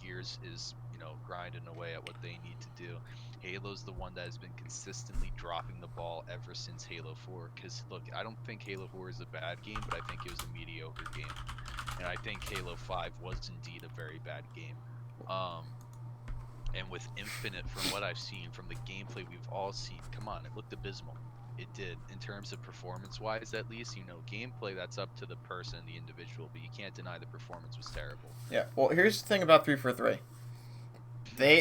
Gears is, grinding away at what they need to do. Halo's the one that has been consistently dropping the ball ever since Halo 4. Because, look, I don't think Halo 4 is a bad game, but I think it was a mediocre game. And I think Halo 5 was indeed a very bad game. And with Infinite, from what I've seen, from the gameplay we've all seen, come on, it looked abysmal. It did, in terms of performance-wise, at least. Gameplay, that's up to the person, the individual, but you can't deny the performance was terrible. Yeah. Well, here's the thing about 343.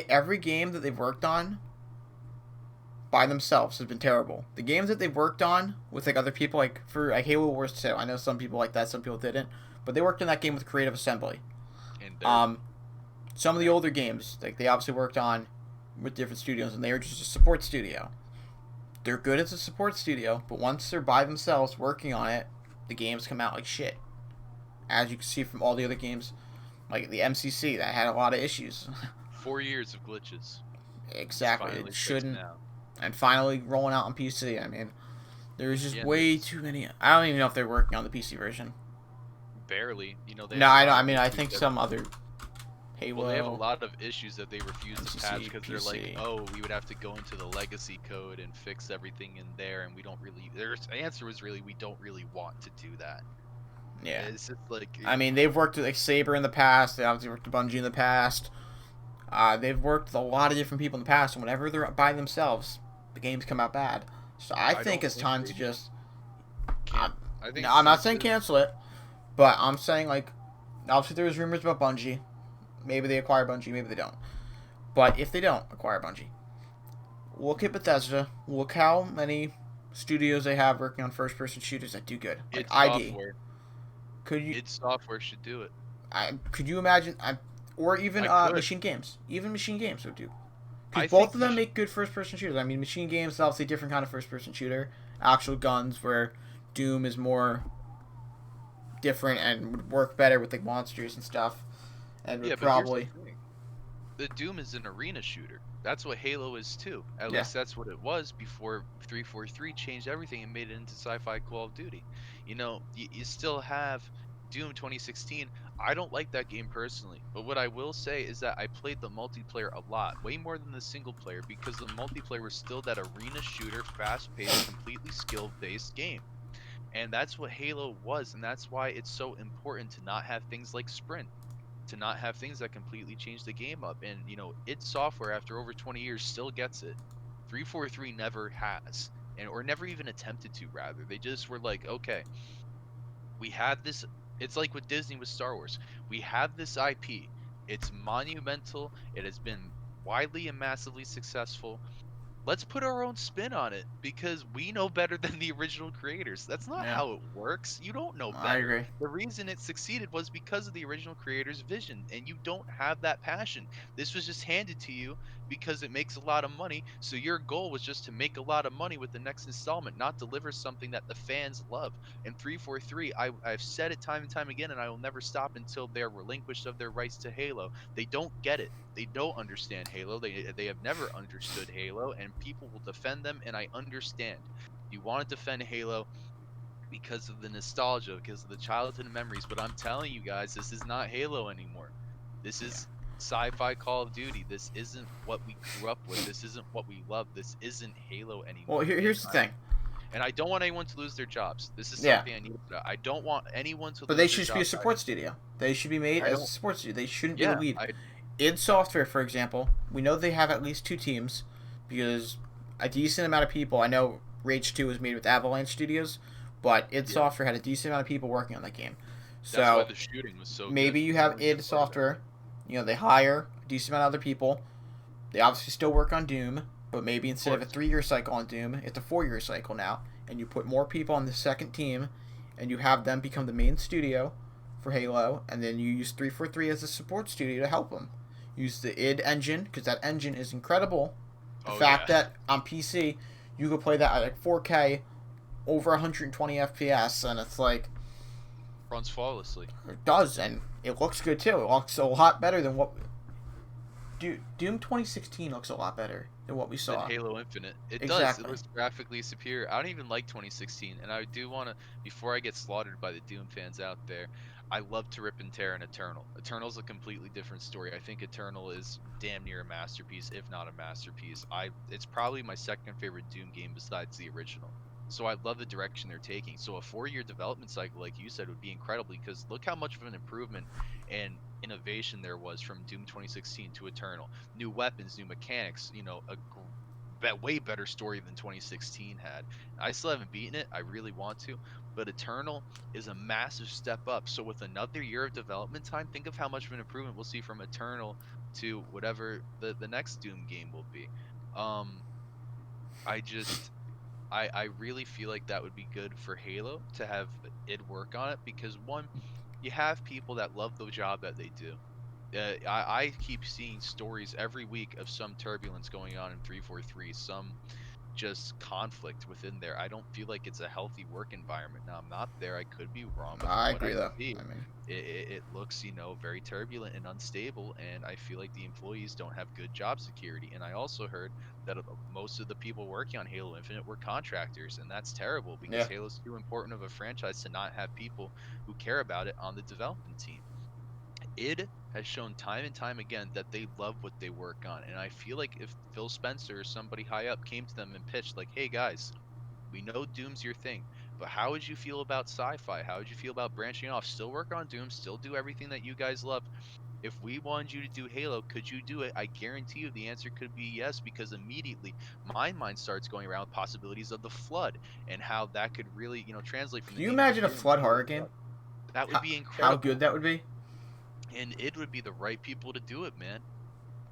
Every game that they've worked on by themselves has been terrible. The games that they've worked on with other people, like for Halo Wars 2, I know some people like that, some people didn't, but they worked on that game with Creative Assembly. And some of the older games, they obviously worked on with different studios, and they were just a support studio. They're good as a support studio, but once they're by themselves working on it, the games come out like shit. As you can see from all the other games, like the MCC, that had a lot of issues. 4 years of glitches. Exactly. It shouldn't. And finally rolling out on PC. I mean, there's just way too many. I don't even know if they're working on the PC version. Barely. No, I mean, I think some other Halo. Well, they have a lot of issues that they refuse MCC, to patch because they're PC. like, oh, we would have to go into the legacy code and fix everything in there, and we don't really. Their answer was really, we don't really want to do that. Yeah. It's just like. I mean, they've worked with Saber in the past. They obviously worked with Bungie in the past. They've worked with a lot of different people in the past, and whenever they're by themselves, the games come out bad. So I think it's time to just. I'm not saying cancel it, but I'm saying obviously there was rumors about Bungie. Maybe they acquire Bungie, maybe they don't. But if they don't acquire Bungie, look at Bethesda. Look how many studios they have working on first-person shooters that do good. Like Id ID. Software. Could you? Id Software should do it. Could you imagine? Or even I could. Machine Games. Even Machine Games would do. Because I both think of them make good first-person shooters. I mean, Machine Games is obviously a different kind of first-person shooter. Actual guns, where Doom is more different and would work better with like monsters and stuff, and yeah, would but here's the probably thing. The Doom is an arena shooter. That's what Halo is too. At yeah least that's what it was before 343 changed everything and made it into sci-fi Call of Duty. You still have Doom 2016. I don't like that game personally, but what I will say is that I played the multiplayer a lot, way more than the single player, because the multiplayer was still that arena shooter, fast-paced, completely skill-based game. And that's what Halo was, and that's why it's so important to not have things like sprint, to not have things that completely change the game up. And id Software after over 20 years still gets it. 343 never has, and or never even attempted to. Rather, they just were like, okay, we have this. It's like with Disney with Star Wars. We have this IP. It's monumental. It has been widely and massively successful. Let's put our own spin on it because we know better than the original creators. That's not yeah. how it works. You don't know I better. agree. The reason it succeeded was because of the original creators' vision, and you don't have that passion. This was just handed to you because it makes a lot of money. So your goal was just to make a lot of money with the next installment, not deliver something that the fans love. And 343, I've said it time and time again, and I will never stop until they're relinquished of their rights to Halo. They don't get it. They don't understand Halo. They have never understood Halo, and people will defend them, and I understand. You want to defend Halo because of the nostalgia, because of the childhood memories, but I'm telling you guys, this is not Halo anymore. This Yeah. is sci-fi Call of Duty. This isn't what we grew up with. This isn't what we love. This isn't Halo Well, anymore. here's the thing. And I don't want anyone to lose their jobs. This is Yeah, something I need to. I don't want anyone to but they lose their should just be a jobs. support studio. They should be made I as a don't. support studio. They shouldn't be the Yeah, lead. I Id Software, for example, we know they have at least two teams because a decent amount of people. I know Rage 2 was made with Avalanche Studios, but id yeah. Software had a decent amount of people working on that game. That's why So the shooting was so good. maybe you No have one id complained about Software. it. They hire a decent amount of other people. They obviously still work on Doom, but maybe Of instead of a course. 3-year cycle on Doom, it's a 4-year cycle now, and you put more people on the second team, and you have them become the main studio for Halo, and then you use 343 as a support studio to help them. Use the id engine, because that engine is incredible. The Oh fact yeah. that on PC, you could play that at like 4K, over 120 FPS, and it's like, Runs flawlessly. it does, and it looks good too. It looks a lot better than what. Doom 2016 looks a lot better than what we Than saw. Halo Infinite. It does. It Exactly. looks graphically superior. I don't even like 2016, and I do want to, before I get slaughtered by the Doom fans out there, I love to rip and tear an Eternal. Eternal's a completely different story. I think Eternal is damn near a masterpiece, if not a masterpiece. It's probably my second favorite Doom game besides the original. So I love the direction they're taking. So a 4-year development cycle, like you said, would be incredible because look how much of an improvement and innovation there was from Doom 2016 to Eternal. New weapons, new mechanics, way better story than 2016 had. I still haven't beaten it. I really want to, but Eternal is a massive step up. So with another year of development time, think of how much of an improvement we'll see from Eternal to whatever the next Doom game will be. Um, I just I really feel like that would be good for Halo to have it work on it because one, you have people that love the job that they do. I keep seeing stories every week of some turbulence going on in 343, some just conflict within there. I don't feel like it's a healthy work environment. Now, I'm not there. I could be wrong, but from I what agree I though. see, I mean, it looks, very turbulent and unstable. And I feel like the employees don't have good job security. And I also heard that most of the people working on Halo Infinite were contractors. And that's terrible because yeah. Halo's too important of a franchise to not have people who care about it on the development team. Id has shown time and time again that they love what they work on. And I feel like if Phil Spencer or somebody high up came to them and pitched, like, hey guys, we know Doom's your thing, but how would you feel about sci-fi? How would you feel about branching off? Still work on Doom, still do everything that you guys love. If we wanted you to do Halo, could you do it? I guarantee you the answer could be yes, because immediately my mind starts going around with possibilities of the Flood and how that could really, translate from Can the you name of imagine a Doom, flood Halo horror game? Flood. That would be How good incredible. that would be? And it would be the right people to do it, man.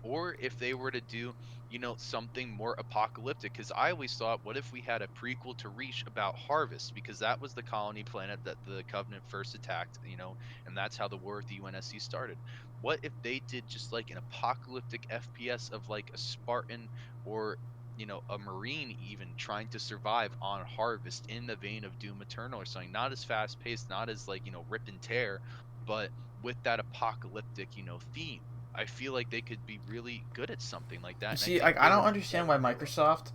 Or if they were to do something more apocalyptic. Because I always thought, what if we had a prequel to Reach about Harvest? Because that was the colony planet that the Covenant first attacked, and that's how the war with the UNSC started. What if they did just like an apocalyptic FPS of like a Spartan or a Marine even trying to survive on Harvest in the vein of Doom Eternal or something? Not as fast paced, not as like, rip and tear, but with that apocalyptic, theme. I feel like they could be really good at something like that, You and I see, think like, I they don't would excel understand why with Halo. Microsoft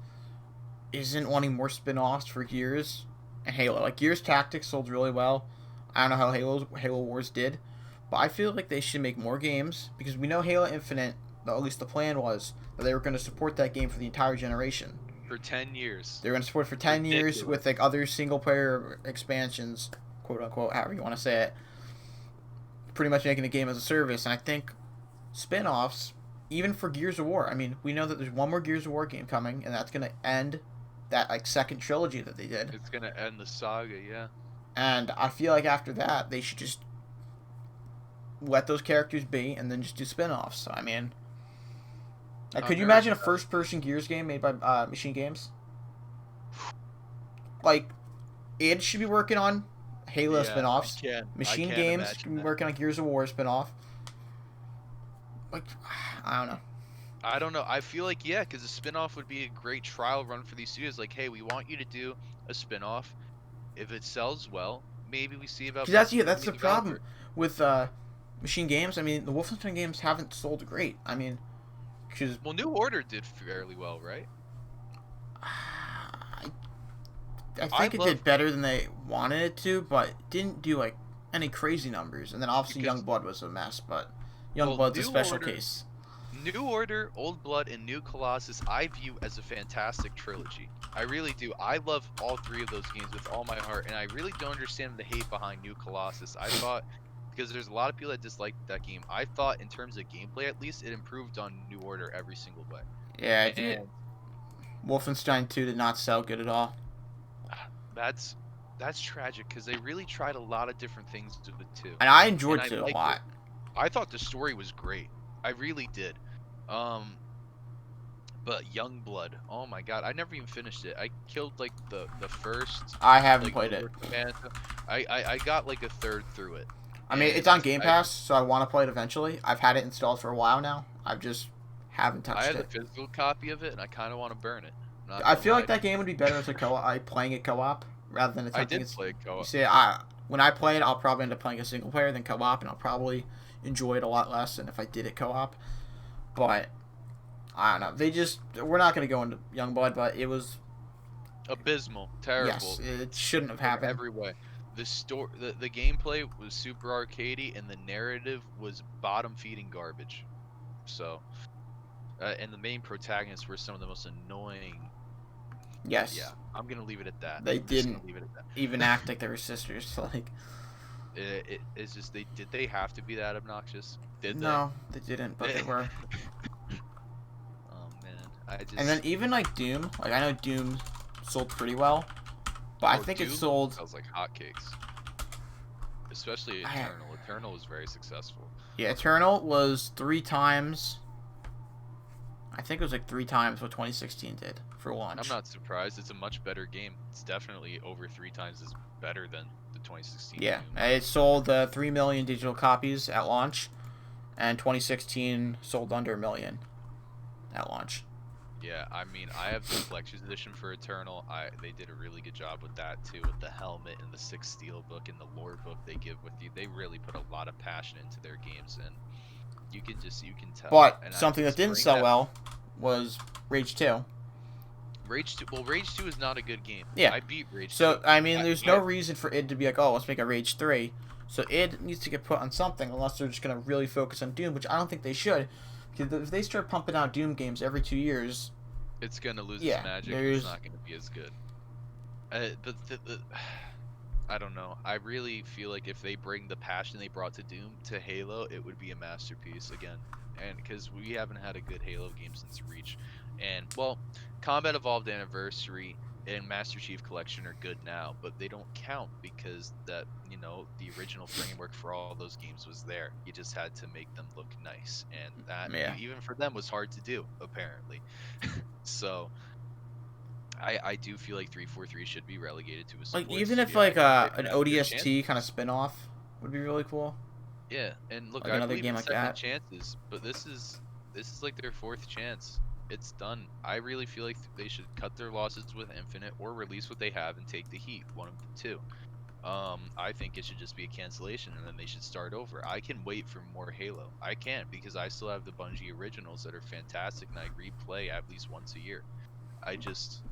isn't wanting more spin-offs for Gears and Halo. Like, Gears Tactics sold really well. I don't know how Halo Wars did, but I feel like they should make more games because we know Halo Infinite, at least the plan was that they were going to support that game for the entire generation. For 10 years. They were going to support it for 10 years with Ridiculous. like other single-player expansions, quote unquote, however you want to say it. Pretty much making the game as a service, and I think spin-offs, even for Gears of War. I mean, we know that there's one more Gears of War game coming, and that's going to end that like second trilogy that they did. It's gonna end the saga, yeah. And I feel like after that, they should just let those characters be, and then just do spin-offs. So, I mean, like, I'm could you very imagine a excited. first-person Gears game made by Machine Games? Like, id should be working on Halo Yeah, I spin-offs. can. I Machine can Games imagine can be that. working on Gears of War spin-off. Like, I don't know. I don't know. I feel like, yeah, because a spin-off would be a great trial run for these studios. Like, hey, we want you to do a spin-off. If it sells well, maybe we see about Because that's bringing yeah, in a that's new the problem developer. with Machine Games. I mean, the Wolfenstein games haven't sold great. I mean, because Well, New Order did fairly well, right? I I think it love did better than they wanted it to, but it didn't do like any crazy numbers. And then obviously because, Youngblood was a mess, but well, Youngblood's a special case. New Order, Old Blood, and New Colossus I view as a fantastic trilogy. I really do. I love all three of those games with all my heart, and I really don't understand the hate behind New Colossus. I thought, because there's a lot of people that disliked that game, I thought in terms of gameplay at least, it improved on New Order every single way. Yeah, it did. And Wolfenstein 2 did not sell good at all. that's that's tragic because they really tried a lot of different things with it too, And I and enjoyed I 2 a liked it. lot. I thought the story was great. I really did. Um, But Youngblood, oh my god, I never even finished it. I killed like the first I haven't like played it. over command. I got like a third through it, I mean, it's on and Game Pass, so I want to play it eventually. I've had it installed for a while now. I've just haven't I touched have the it. physical copy of it, and I kind of want to burn it. I'm not I gonna feel lie like to that you. game would be better as a playing it co-op rather than I attempting did it. play You co-op. see, when I play it, I'll probably end up playing a single player than co-op, and I'll probably enjoy it a lot less than if I did it co-op. But I don't know. We're not going to go into Youngblood, but it was Abysmal, yes, terrible it shouldn't have in happened. every way. The gameplay was super arcadey, and the narrative was bottom feeding garbage. So, and the main protagonists were some of the most annoying. Yeah, Yes, I'm gonna leave it at that. they I'm just didn't gonna leave it at that. even act like they were sisters. Like It's just they have to be that obnoxious? Did they? no, they didn't, but they were. Oh man, I And then just even like Doom, like I know Doom sold pretty well, but I oh think it Doom sold. sells like hotcakes, especially I, Eternal. Eternal was very successful. yeah, Eternal was 3 times. I think it was like 3 times what 2016 did for I'm launch. not surprised. It's a much better game. It's definitely over three times as better than the 2016 Yeah, Doom. it sold 3 million digital copies at launch, and 2016 sold under a million at launch. Yeah, I mean, I have the collector's edition for Eternal. They did a really good job with that too, with the helmet and the sixth steel book and the lore book they give with you. They really put a lot of passion into their games, and you can tell. But And I something that just didn't bring sell that well was Rage 2. Rage 2. Well, Rage 2 is not a good game. Yeah. I beat Rage So 2. I mean, I, there's no I reason for id to be like, oh, let's make a Rage 3. So id needs to get put on something, unless they're just gonna really focus on Doom, which I don't think they should. Because if they start pumping out Doom games every 2 years, it's gonna lose its yeah, magic, and it's there's not gonna be as good. I don't know. I really feel like if they bring the passion they brought to Doom to Halo, it would be a masterpiece again. And because we haven't had a good Halo game since Reach, and well, Combat Evolved Anniversary and Master Chief Collection are good now, but they don't count because that, the original framework for all those games was there. You just had to make them look nice, and that Yeah. even for them was hard to do, apparently. So I do feel like 343 should be relegated to a Like, support even if studio. I like think they've an had their ODST kind of chances. spin-off would be really cool. Yeah, and look, Like I another believe game in like second that. chances, but this is like their fourth chance. It's done. I really feel like they should cut their losses with Infinite or release what they have and take the heat, one of the two. I think it should just be a cancellation and then they should start over. I can wait for more Halo. I can't because I still have the Bungie originals that are fantastic and I replay at least once a year. I just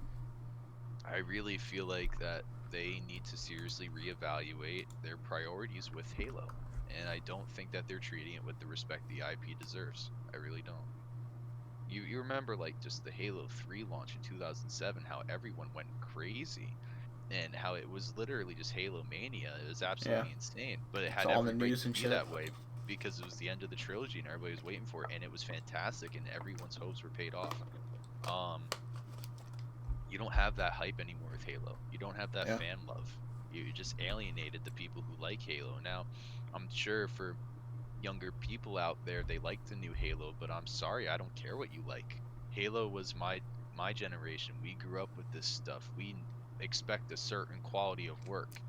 I really feel like that they need to seriously reevaluate their priorities with Halo. And I don't think that they're treating it with the respect the IP deserves. I really don't. You remember like just the Halo 3 launch in 2007, how everyone went crazy and how it was literally just Halo mania. It was Yeah. absolutely insane, but it It's had all in the every right news to and be shit. that way because it was the end of the trilogy and everybody was waiting for it and it was fantastic and everyone's hopes were paid off. Um you don't have that hype anymore with Halo. You don't have that Yeah. fan love. You just alienated the people who like Halo. Now, I'm sure for younger people out there, they like the new Halo, but I'm sorry, I don't care what you like. Halo was my generation. We grew up with this stuff. We expect a certain quality of work.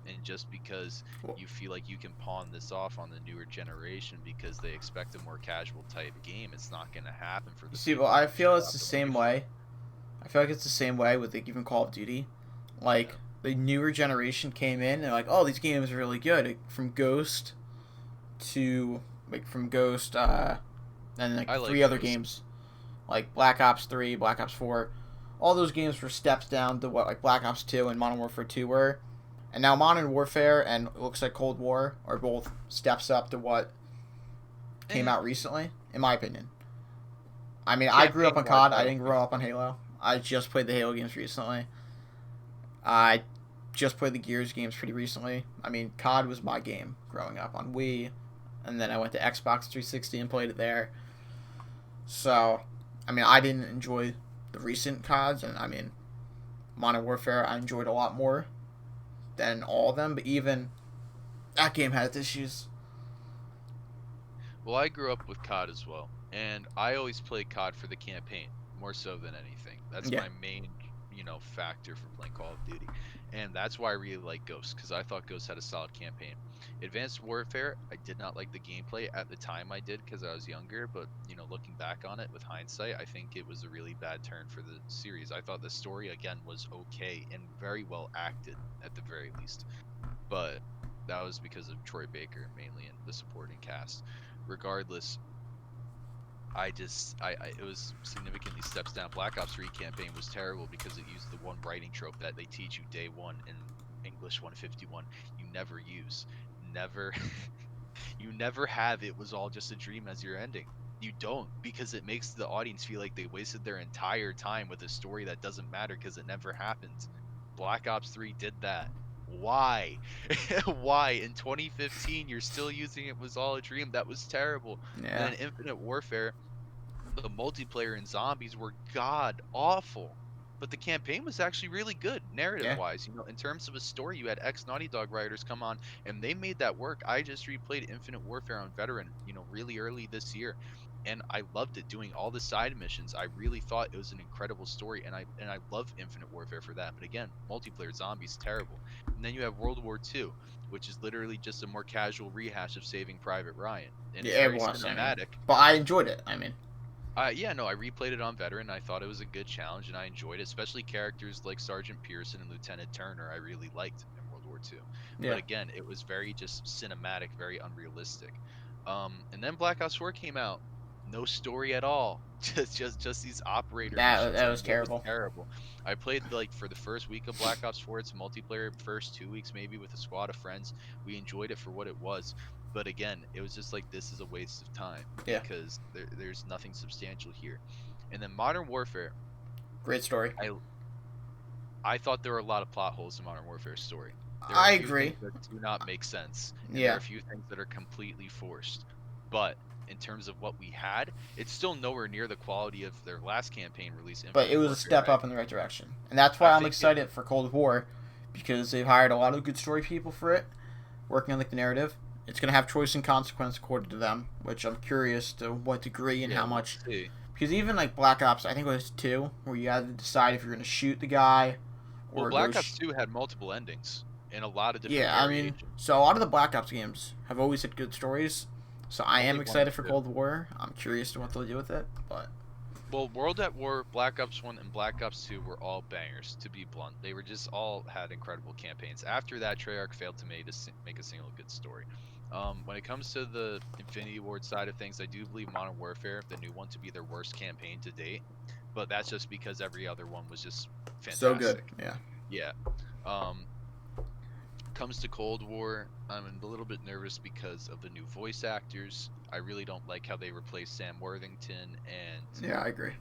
And just because Well, you feel like you can pawn this off on the newer generation because they expect a more casual type game, it's not going to happen for you the see, well, people I who feel show it's up the and wait same for it. way. I feel like it's the same way with like even Call of Duty. Like Yeah. the newer generation came in and like, oh, these games are really good. Like, from Ghost to like from Ghost, and like I the like three other Ghost. games, like Black Ops 3, Black Ops 4. All those games were steps down to what like Black Ops 2 and Modern Warfare 2 were. And now Modern Warfare and it looks like Cold War are both steps up to what came Eh, out recently, in my opinion. I mean, I grew up campaign on wise, COD. I I don't didn't think grow up on so. Halo. I just played the Halo games recently. I just played the Gears games pretty recently. I mean, COD was my game growing up on Wii, and then I went to Xbox 360 and played it there. So, I mean, I didn't enjoy the recent CODs, and I mean, Modern Warfare I enjoyed a lot more than all of them, but even that game had its issues. Well, I grew up with COD as well, and I always played COD for the campaign more so than anything. That's Yeah, my main, factor for playing Call of Duty, and that's why I really like Ghost because I thought Ghost had a solid campaign. Advanced Warfare, I did not like the gameplay at the time. I did because I was younger, but looking back on it with hindsight, I think it was a really bad turn for the series. I thought the story again was okay and very well acted at the very least, but that was because of Troy Baker mainly and the supporting cast. Regardless, it was significantly steps down. Black Ops 3 campaign was terrible because it used the one writing trope that they teach you day one in English 151. You never use, never, you never have it was all just a dream as your ending. You don't because it makes the audience feel like they wasted their entire time with a story that doesn't matter because it never happened. Black Ops 3 did that. Why? Why? In 2015, you're still using it was all a dream. That was terrible. And yeah, then Infinite Warfare, the multiplayer and zombies were god awful. But the campaign was actually really good, narrative yeah. wise. In terms of a story, you had ex Naughty Dog writers come on and they made that work. I just replayed Infinite Warfare on Veteran, really early this year. And I loved it doing all the side missions. I really thought it was an incredible story, and I love Infinite Warfare for that. But again, multiplayer zombies terrible. And then you have World War II, which is literally just a more casual rehash of Saving Private Ryan, and it's Yeah, it very was. I mean, cinematic. but I enjoyed it. I mean, Yeah, no, I replayed it on Veteran. I thought it was a good challenge, and I enjoyed it, especially characters like Sergeant Pearson and Lieutenant Turner. I really liked in World War II. But yeah. again, it was very just cinematic, very unrealistic. And then Black Ops 4 came out. No story at all. Just these operator missions, That and was it was terrible. terrible. I played like for the first week of Black Ops 4. It's multiplayer. First 2 weeks maybe with a squad of friends. We enjoyed it for what it was, but again, it was just like this is a waste of time Yeah, because there's nothing substantial here. And then Modern Warfare, great story. I I thought there were a lot of plot holes in Modern Warfare's story. There are a I few agree. things that do not make sense, and there are Yeah, a few things that are completely forced. But in terms of what we had, it's still nowhere near the quality of their last campaign release, But Infinite it was a Warfare, step right? up in the right direction, and that's I why I'm think it. excited for Cold War, because they've hired a lot of good story people for it, working on like the narrative. It's gonna have choice and consequence according to them, which I'm curious to what degree and Yeah, how we'll much. see. Because even like Black Ops, I think it was 2, where you had to decide if you're gonna shoot the guy Well, or go. Black Ops 2 had multiple endings in a lot of different Yeah, I mean, variations. so a lot of the Black Ops games have always had good stories. So I am Only one and excited for two. Cold War. I'm curious to what they'll do with it, but Well, World at War, Black Ops 1, and Black Ops 2 were all bangers, to be blunt. They were just all had incredible campaigns. After that, Treyarch failed to make a single good story. When it comes to the Infinity Ward side of things, I do believe Modern Warfare, the new one, to be their worst campaign to date. But that's just because every other one was just so good. fantastic. Yeah. Yeah. Um, Comes to Cold War, I'm a little bit nervous because of the new voice actors. I really don't like how they replaced Sam Worthington and Yeah, I agree.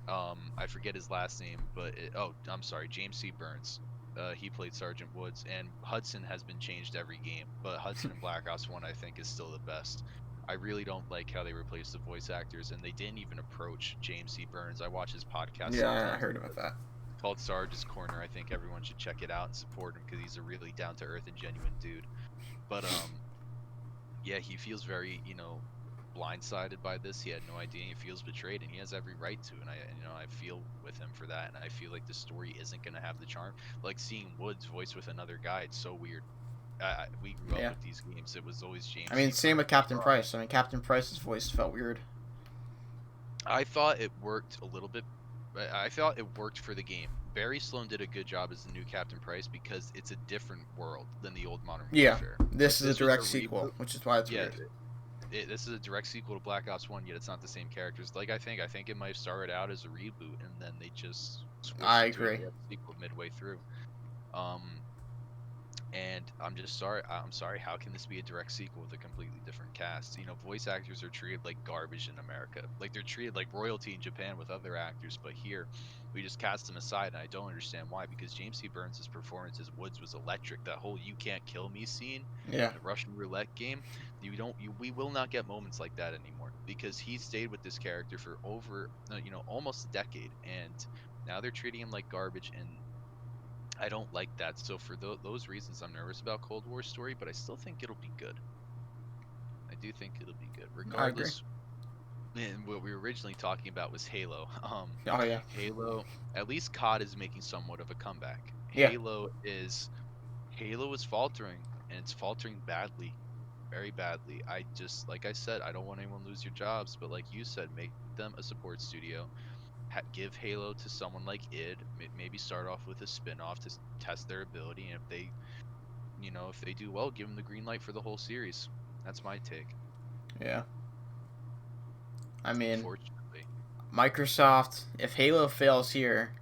I forget his last name, but I'm sorry, James C. Burns. He played Sergeant Woods, and Hudson has been changed every game, but Hudson in Black Ops 1 I think is still the best. I really don't like how they replaced the voice actors, and they didn't even approach James C. Burns. I watch his podcast Yeah, I sometimes heard about that. called Sarge's Corner. I think everyone should check it out and support him because he's a really down to earth and genuine dude. But yeah, he feels very, blindsided by this. He had no idea. He feels betrayed, and he has every right to. And I feel with him for that. And I feel like the story isn't gonna have the charm. Like seeing Woods voice with another guy, it's so weird. We grew up Yeah. with these games. It was always James I mean, C. same Burns. with Captain Price. I mean, Captain Price's voice felt weird. I thought it worked a little bit. I thought it worked for the game. Barry Sloan did a good job as the new Captain Price because it's a different world than the old Modern Yeah, Warfare. If this is a this was a direct sequel, reboot, which is why it's yeah, weird. this is a direct sequel to Black Ops 1, yet it's not the same characters. Like I think it might have started out as a reboot and then they just switched I it to a agree. direct sequel midway through. Um, and I'm just sorry. I'm sorry. How can this be a direct sequel with a completely different cast? Voice actors are treated like garbage in America. Like they're treated like royalty in Japan with other actors, but here we just cast them aside, and I don't understand why. Because James C. Burns' performance as Woods was electric. That whole "you can't kill me" scene Yeah. in the Russian roulette game, we will not get moments like that anymore. Because he stayed with this character for over, almost a decade, and now they're treating him like garbage, and I don't like that. So for those reasons, I'm nervous about Cold War story, but I still think it'll be good. I do think it'll be good, I agree. regardless. And what we were originally talking about was Halo. Oh yeah. Halo. At least COD is making somewhat of a comeback. Yeah. Halo is faltering, and it's faltering badly, very badly. I just, like I said, I don't want anyone to lose your jobs, but like you said, make them a support studio. Give Halo to someone like id. Maybe start off with a spin-off to test their ability, and if they do well, give them the green light for the whole series. That's my take. Yeah. I mean, Unfortunately, Microsoft. If Halo fails here,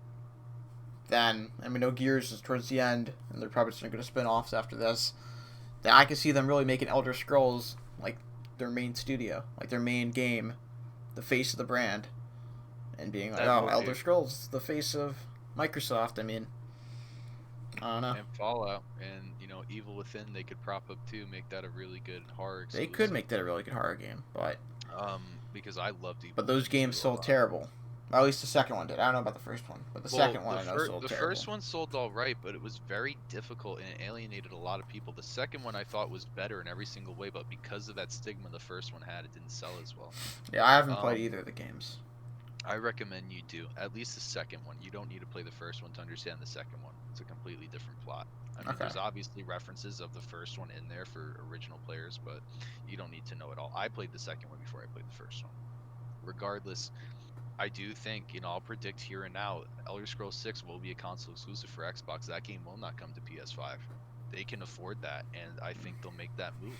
then we know Gears is towards the end, and they're probably just going to spin offs after this. Then I can see them really making Elder Scrolls like their main studio, like their main game, the face of the brand, and being like, that oh, will Elder be. Scrolls, the face of Microsoft. I mean, I don't know. And Fallout and Evil Within, they could prop up too, make that a really good horror They could exclusive. make that a really good horror game, Because I loved Evil but those Within 2 games a sold lot. terrible. At least the second one did. I don't know about the first one, but the Well, second one the I know first sold the terrible. first one sold all right, but it was very difficult and it alienated a lot of people. The second one I thought was better in every single way, but because of that stigma the first one had, it didn't sell as well. Yeah, I haven't played Um, either of the games. I recommend you do at least the second one. You don't need to play the first one to understand the second one. It's a completely different plot. I mean, Okay. there's obviously references of the first one in there for original players, but you don't need to know it all. I played the second one before I played the first one. Regardless, I do think, I'll predict here and now, Elder Scrolls 6 will be a console exclusive for Xbox. That game will not come to PS5. They can afford that, and I think they'll make that move.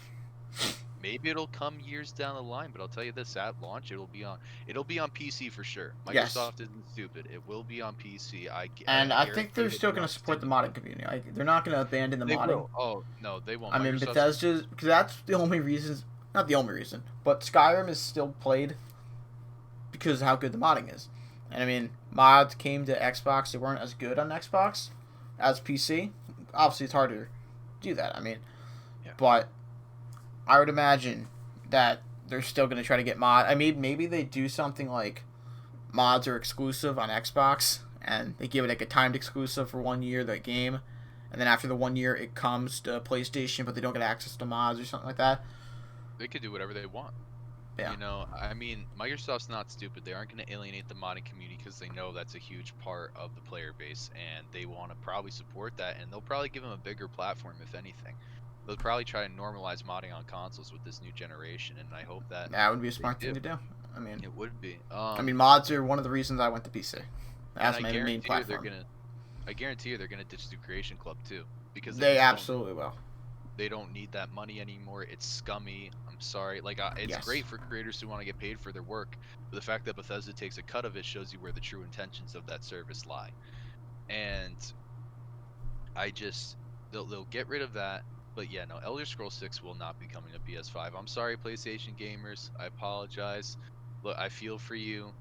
Maybe it'll come years down the line, but I'll tell you this: at launch, it'll be on PC for sure. Yes, Microsoft isn't stupid; it will be on PC. and I I think guarantee they're it'll still be going on to support the Steam. modding community. Like, they're not going to abandon the They modding. will. Oh no, they won't. I mean, Microsoft's Bethesda's, because that's the only reason. Not the only reason, but Skyrim is still played because of how good the modding is. And I mean, mods came to Xbox; they weren't as good on Xbox as PC. Obviously, it's harder to do that. I mean, yeah. but I would imagine that they're still gonna try to get mod. I mean, maybe they do something like mods are exclusive on Xbox, and they give it like a timed exclusive for 1 year that game, and then after the 1 year it comes to PlayStation, but they don't get access to mods or something like that. They could do whatever they want. Yeah, You know, I mean, Microsoft's not stupid. They aren't going to alienate the modding community because they know that's a huge part of the player base, and they want to probably support that, and they'll probably give them a bigger platform, if anything. They'll probably try to normalize modding on consoles with this new generation, and I hope that that would be a they smart thing do. to do. I mean, It would be. mods are one of the reasons I went to PC. And That's I my main guarantee you they're platform. gonna, I guarantee you they're gonna ditch the Creation Club too, because they They just don't absolutely will. they don't need that money anymore. It's scummy. I'm sorry. Like, it's Yes. great for creators who want to get paid for their work, but the fact that Bethesda takes a cut of it shows you where the true intentions of that service lie. And I just they'll get rid of that. But yeah, no, Elder Scrolls 6 will not be coming to PS5. I'm sorry, PlayStation gamers. I apologize. Look, I feel for you.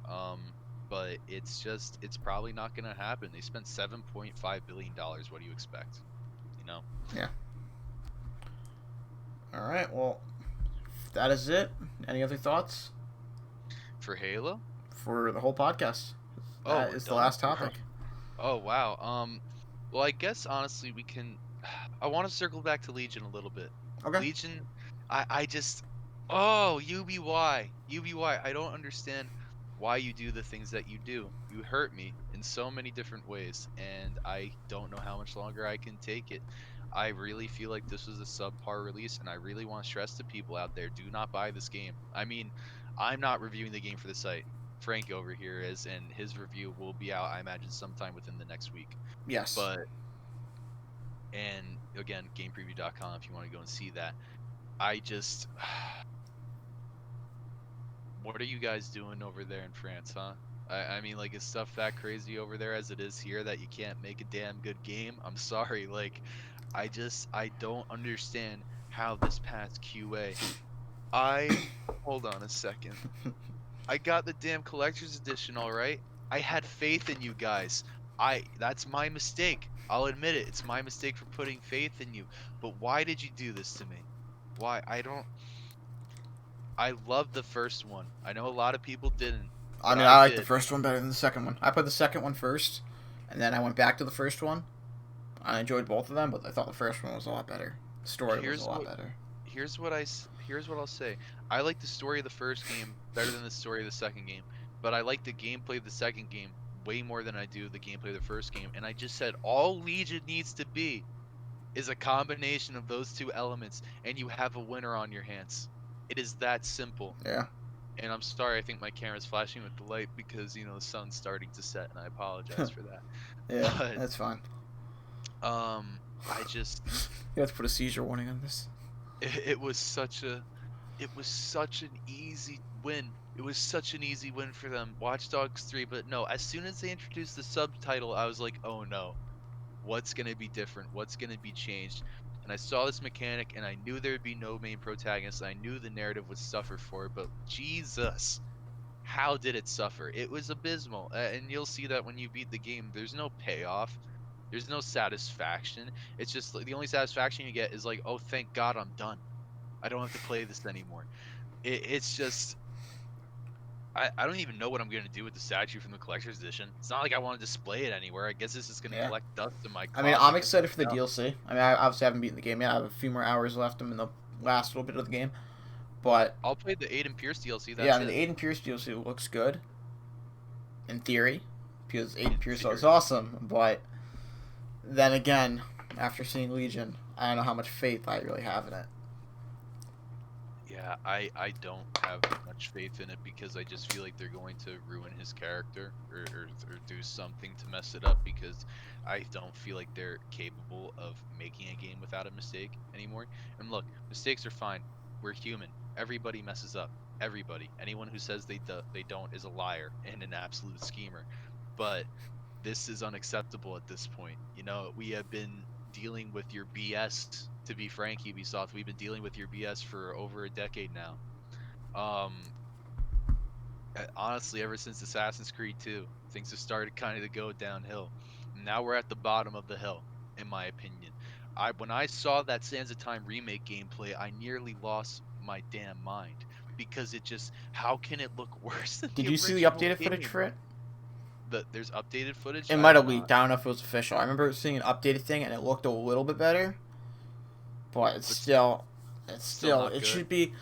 But it's probably not gonna happen. They spent $7.5 billion. What do you expect? You know? Yeah. All right. Well, that is it. Any other thoughts For Halo? for the whole podcast? Oh, That we're is the done? last topic. Oh, wow. Well, I guess honestly we can. I want to circle back to Legion a little bit. Okay. Legion, I just. Oh, UBY. I don't understand why you do the things that you do. You hurt me in so many different ways, and I don't know how much longer I can take it. I really feel like this was a subpar release, and I really want to stress to people out there, do not buy this game. I mean, I'm not reviewing the game for the site. Frank over here is, and his review will be out, I imagine, sometime within the next week. Yes. But, and again, gamepreview.com if you want to go and see that. I just, what are you guys doing over there in France, huh? I mean, like, is stuff that crazy over there as it is here that you can't make a damn good game? I'm sorry, like, I don't understand how this past QA. Hold on a second. I got the damn collector's edition, all right. I had faith in you guys. That's my mistake. I'll admit it. It's my mistake for putting faith in you. But why did you do this to me? Why? I loved the first one. I know a lot of people didn't, I but mean, I I like the did. first one better than the second one. I played the second one first, and then I went back to the first one. I enjoyed both of them, but I thought the first one was a lot better. The story was a Here's lot what better. here's what I'll say. I like the story of the first game better than the story of the second game, but I like the gameplay of the second game way more than I do the gameplay of the first game. And I just said all Legion needs to be is a combination of those two elements, and you have a winner on your hands. It is that simple. Yeah. And I'm sorry, I think my camera's flashing with the light because, the sun's starting to set, and I apologize for that. Yeah, But that's fine. I just You have to put a seizure warning on this. it was such an easy win. It was such an easy win for them. Watch Dogs 3, but no, as soon as they introduced the subtitle, I was like, "Oh no. What's going to be different? What's going to be changed?" And I saw this mechanic and I knew there would be no main protagonist. I knew the narrative would suffer for it, but Jesus, how did it suffer? It was abysmal. And you'll see that when you beat the game. There's no payoff. There's no satisfaction. It's just like the only satisfaction you get is like, "Oh, thank God I'm done. I don't have to play this anymore." It's just I don't even know what I'm gonna do with the statue from the collector's edition. It's not like I want to display it anywhere. I guess it's just gonna Yeah. collect dust in my I mean, I'm closet because excited for the no. DLC. I mean, I obviously haven't beaten the game yet. I have a few more hours left. I'm in the last little bit of the game. But, I'll play the Aiden Pierce DLC. yeah, I That's mean, the it. Aiden Pierce DLC looks good, in theory, because Aiden In Pierce is theory. awesome. But then again, after seeing Legion, I don't know how much faith I really have in it. Yeah, I don't have much faith in it because I just feel like they're going to ruin his character or do something to mess it up because I don't feel like they're capable of making a game without a mistake anymore. And look, mistakes are fine. We're human. Everybody messes up. Everybody. Anyone who says they don't is a liar and an absolute schemer. But this is unacceptable at this point. We have been dealing with your BS. To be frank, Ubisoft, we've been dealing with your BS for over a decade now. Um, Honestly, ever since Assassin's Creed 2, things have started kind of to go downhill. Now we're at the bottom of the hill, in my opinion. When I saw that Sands of Time remake gameplay, I nearly lost my damn mind because it just, how can it look worse than Did the you see the original updated footage game? for it? There's updated footage? It I might have have leaked. not. I don't know if it was official. I remember seeing an updated thing and it looked a little bit better, but But still not it good. should be.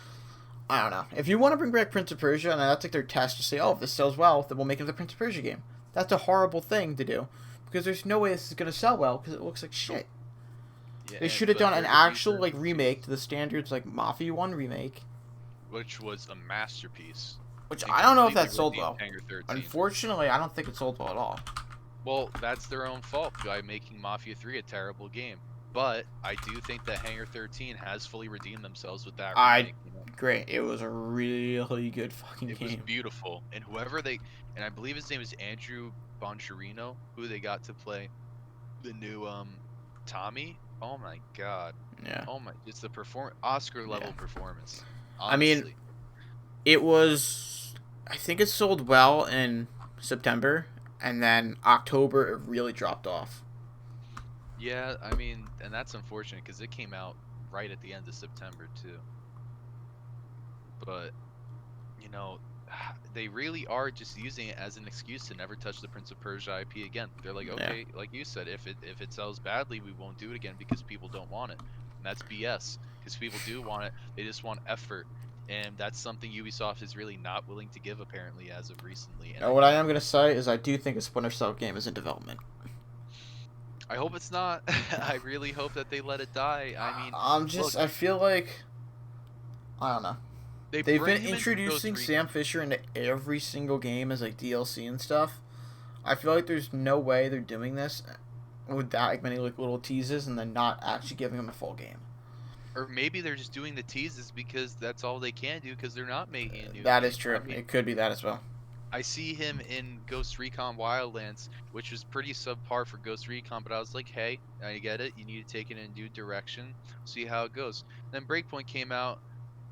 I don't know. If you want to bring back Prince of Persia and that's like their test to say, oh, if this sells well, then we'll make it the Prince of Persia game. That's a horrible thing to do because there's no way this is gonna sell well because it looks like Nope. shit. Yeah, They should have but done an these actual are like remake excuse, to the standards like Mafia 1 remake, which was a masterpiece which and I don't know if completely that sold redeemed well. Hangar 13. Unfortunately, I don't think it sold well at all. Well, that's their own fault by making Mafia 3 a terrible game. But I do think that Hangar 13 has fully redeemed themselves with that I remake. You know? Great. It was a really good fucking It was game. beautiful, and and I believe his name is Andrew Boncherino, who they got to play the new Tommy. Oh my god. Yeah. Oh my, it's the Oscar Yeah. level performance. I mean, Honestly. it was. I think it sold well in September, and then October it really dropped off. Yeah, I mean, and that's unfortunate because it came out right at the end of September too. But you know, they really are just using it as an excuse to never touch the Prince of Persia IP again. They're like, Yeah. okay, like you said, if it sells badly, we won't do it again because people don't want it. And that's BS. Because people do want it, they just want effort, and that's something Ubisoft is really not willing to give apparently as of recently. And Now, what I am gonna say is I do think a Splinter Cell game is in development. I hope it's not. I really hope that they let it die. I mean, look, I feel like I don't know. they They've bring been him into Ghost introducing Recon. Sam Fisher into every single game as like DLC and stuff. I feel like there's no way they're doing this with that like many like little teases and then not actually giving him a full game. Or maybe they're just doing the teases because that's all they can do because they're not making a new That game. is true. I mean, It could be that as well. I see him in Ghost Recon Wildlands, which was pretty subpar for Ghost Recon, but I was like, hey, I get it. You need to take it in a new direction, see how it goes. Then Breakpoint came out.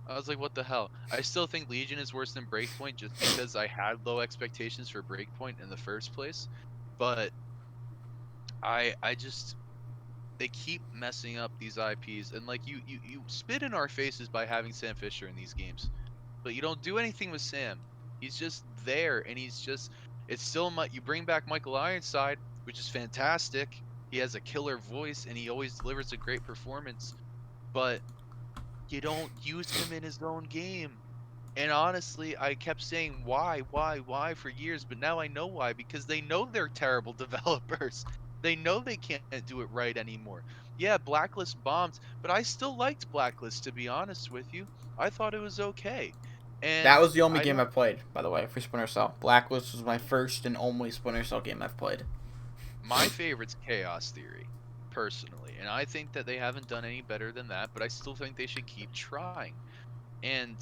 I was like, what the hell? I still think Legion is worse than Breakpoint just because I had low expectations for Breakpoint in the first place. But I just, they keep messing up these IPs, and like you spit in our faces by having Sam Fisher in these games, but you don't do anything with Sam. He's just there, and it's still you bring back Michael Ironside, which is fantastic. He has a killer voice and he always delivers a great performance, but you don't use him in his own game. And honestly, I kept saying why for years, but now I know why, because they know they're terrible developers. They know they can't do it right anymore. Yeah, Blacklist bombed, but I still liked Blacklist, to be honest with you. I thought it was okay. That And was the only I game I don't played, by the way, for Splinter Cell. Blacklist was my first and only Splinter Cell game I've played. My favorite's Chaos Theory, personally, and I think that they haven't done any better than that, but I still think they should keep trying. And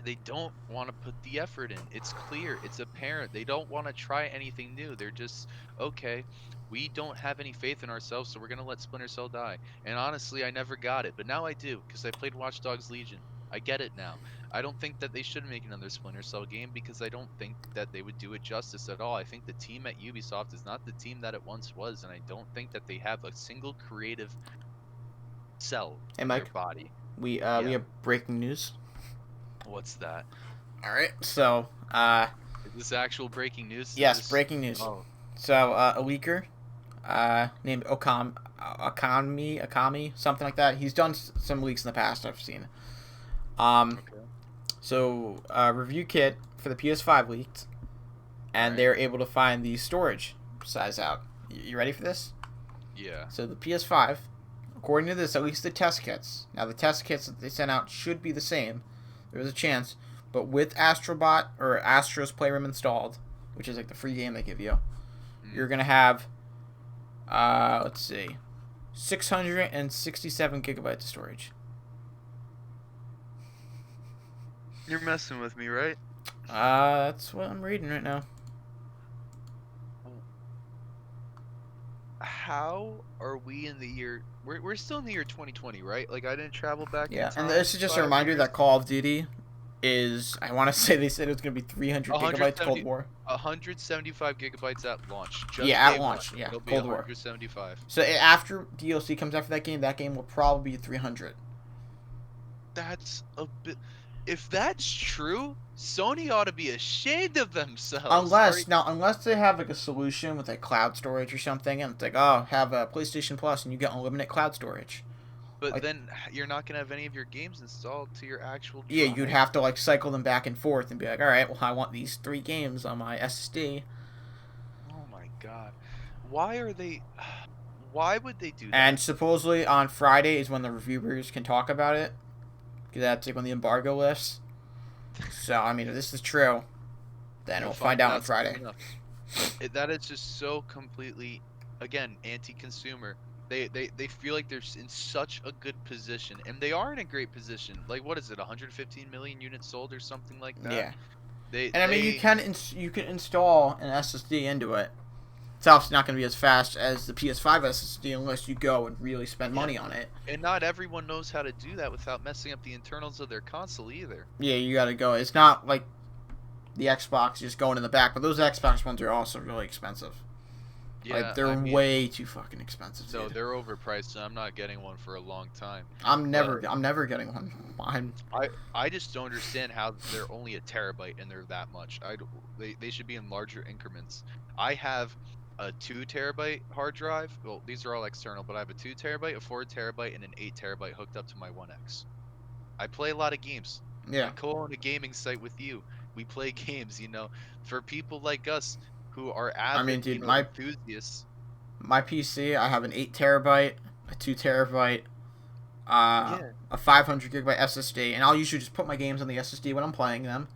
they don't want to put the effort in. It's clear, it's apparent. They don't want to try anything new. They're just, okay, we don't have any faith in ourselves, so we're going to let Splinter Cell die. And honestly, I never got it, but now I do, because I played Watch Dogs Legion. I get it now. I don't think that they should make another Splinter Cell game because I don't think that they would do it justice at all. I think the team at Ubisoft is not the team that it once was, and I don't think that they have a single creative cell Hey, in their Mike, body. we Yeah, have breaking news. what's that? All right, so Is this actual breaking news? Is yes, this... breaking news. Oh, So a leaker, named Akami, something like that. He's done some leaks in the past I've seen. okay. So review kit for the PS5 leaked, and Right. they're able to find the storage size out. You ready for this? Yeah. So the PS5, according to this, at least the test kits. Now the test kits that they sent out should be the same. There's a chance, but with Astrobot or Astro's Playroom installed, which is like the free game they give you, you're gonna have, let's see, 667 gigabytes of storage. You're messing with me, right? That's what I'm reading right now. How are we in the year? We're still in the year 2020, right? Like I didn't travel back in Yeah, and time this is just a 5 years. reminder that Call of Duty is, I want to say they said it was gonna be 300 gigabytes Cold 170, War. 175 gigabytes at launch. Just Yeah, at day one. launch. Yeah, It'll be Cold War. 175. So after DLC comes after that game will probably be 300. That's a bit. If that's true, Sony ought to be ashamed of themselves. Unless they have like a solution with like cloud storage or something, and it's like, oh, have a PlayStation Plus and you get unlimited cloud storage. But Like, then you're not gonna have any of your games installed to your actual yeah, you'd drive. have to like cycle them back and forth and be like, all right, well, I want these 3 games on my SSD. Oh my God. Why are they why would they do And that? supposedly on Friday is when the reviewers can talk about it, because that's like when the embargo lifts. So I mean, if this is true, then We'll we'll find find out on out soon Friday. enough. That is just so completely, again, anti-consumer. They feel like they're in such a good position, and they are in a great position. Like, what is it, 115 million units sold or something like that? Yeah, They and I mean, they you can install an SSD into it. It's obviously not going to be as fast as the PS5 SSD unless you go and really spend Yeah, money on it. and not everyone knows how to do that without messing up the internals of their console either. Yeah, you got to go. It's not like the Xbox just going in the back, but those Xbox ones are also really expensive. Like Yeah, they're I mean, way too fucking expensive, no, dude. they're overpriced, and I'm not getting one for a long time. But I'm never getting one. I'm I just don't understand how they're only a terabyte and they're that much. They should be in larger increments. I have a 2 terabyte hard drive. Well, these are all external, but I have a 2 terabyte, a 4 terabyte, and an 8 terabyte hooked up to my One X. I play a lot of games. yeah. I co-own a gaming site with you. We play games, for people like us who are I mean, avid, dude, enthusiasts. my PC, I have an 8 terabyte, a 2 terabyte, Yeah, a 500 gigabyte SSD, and I'll usually just put my games on the SSD when I'm playing them,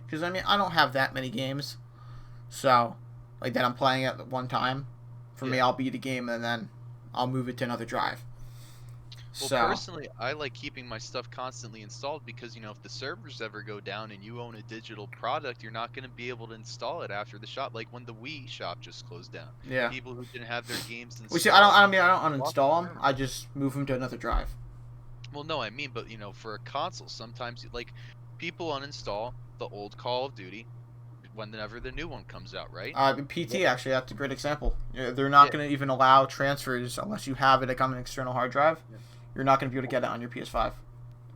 because I mean I don't have that many games, so like that I'm playing at one time. For me, yeah. I'll beat a game and then I'll move it to another drive. Well, So personally, I like keeping my stuff constantly installed because, if the servers ever go down and you own a digital product, you're not going to be able to install it after the shop. Like when the Wii shop just closed down. yeah, People who didn't have their games we see. installed I don't lost the uninstall them. I server. just move them to another drive. Well, no, I mean, but, for a console, sometimes, like, people uninstall the old Call of Duty whenever the new one comes out, right? PT actually, that's a great example. Yeah, they're Yeah. not going to even allow transfers unless you have it like on an external hard drive. Yeah. You're not going to be able to get it on your PS5.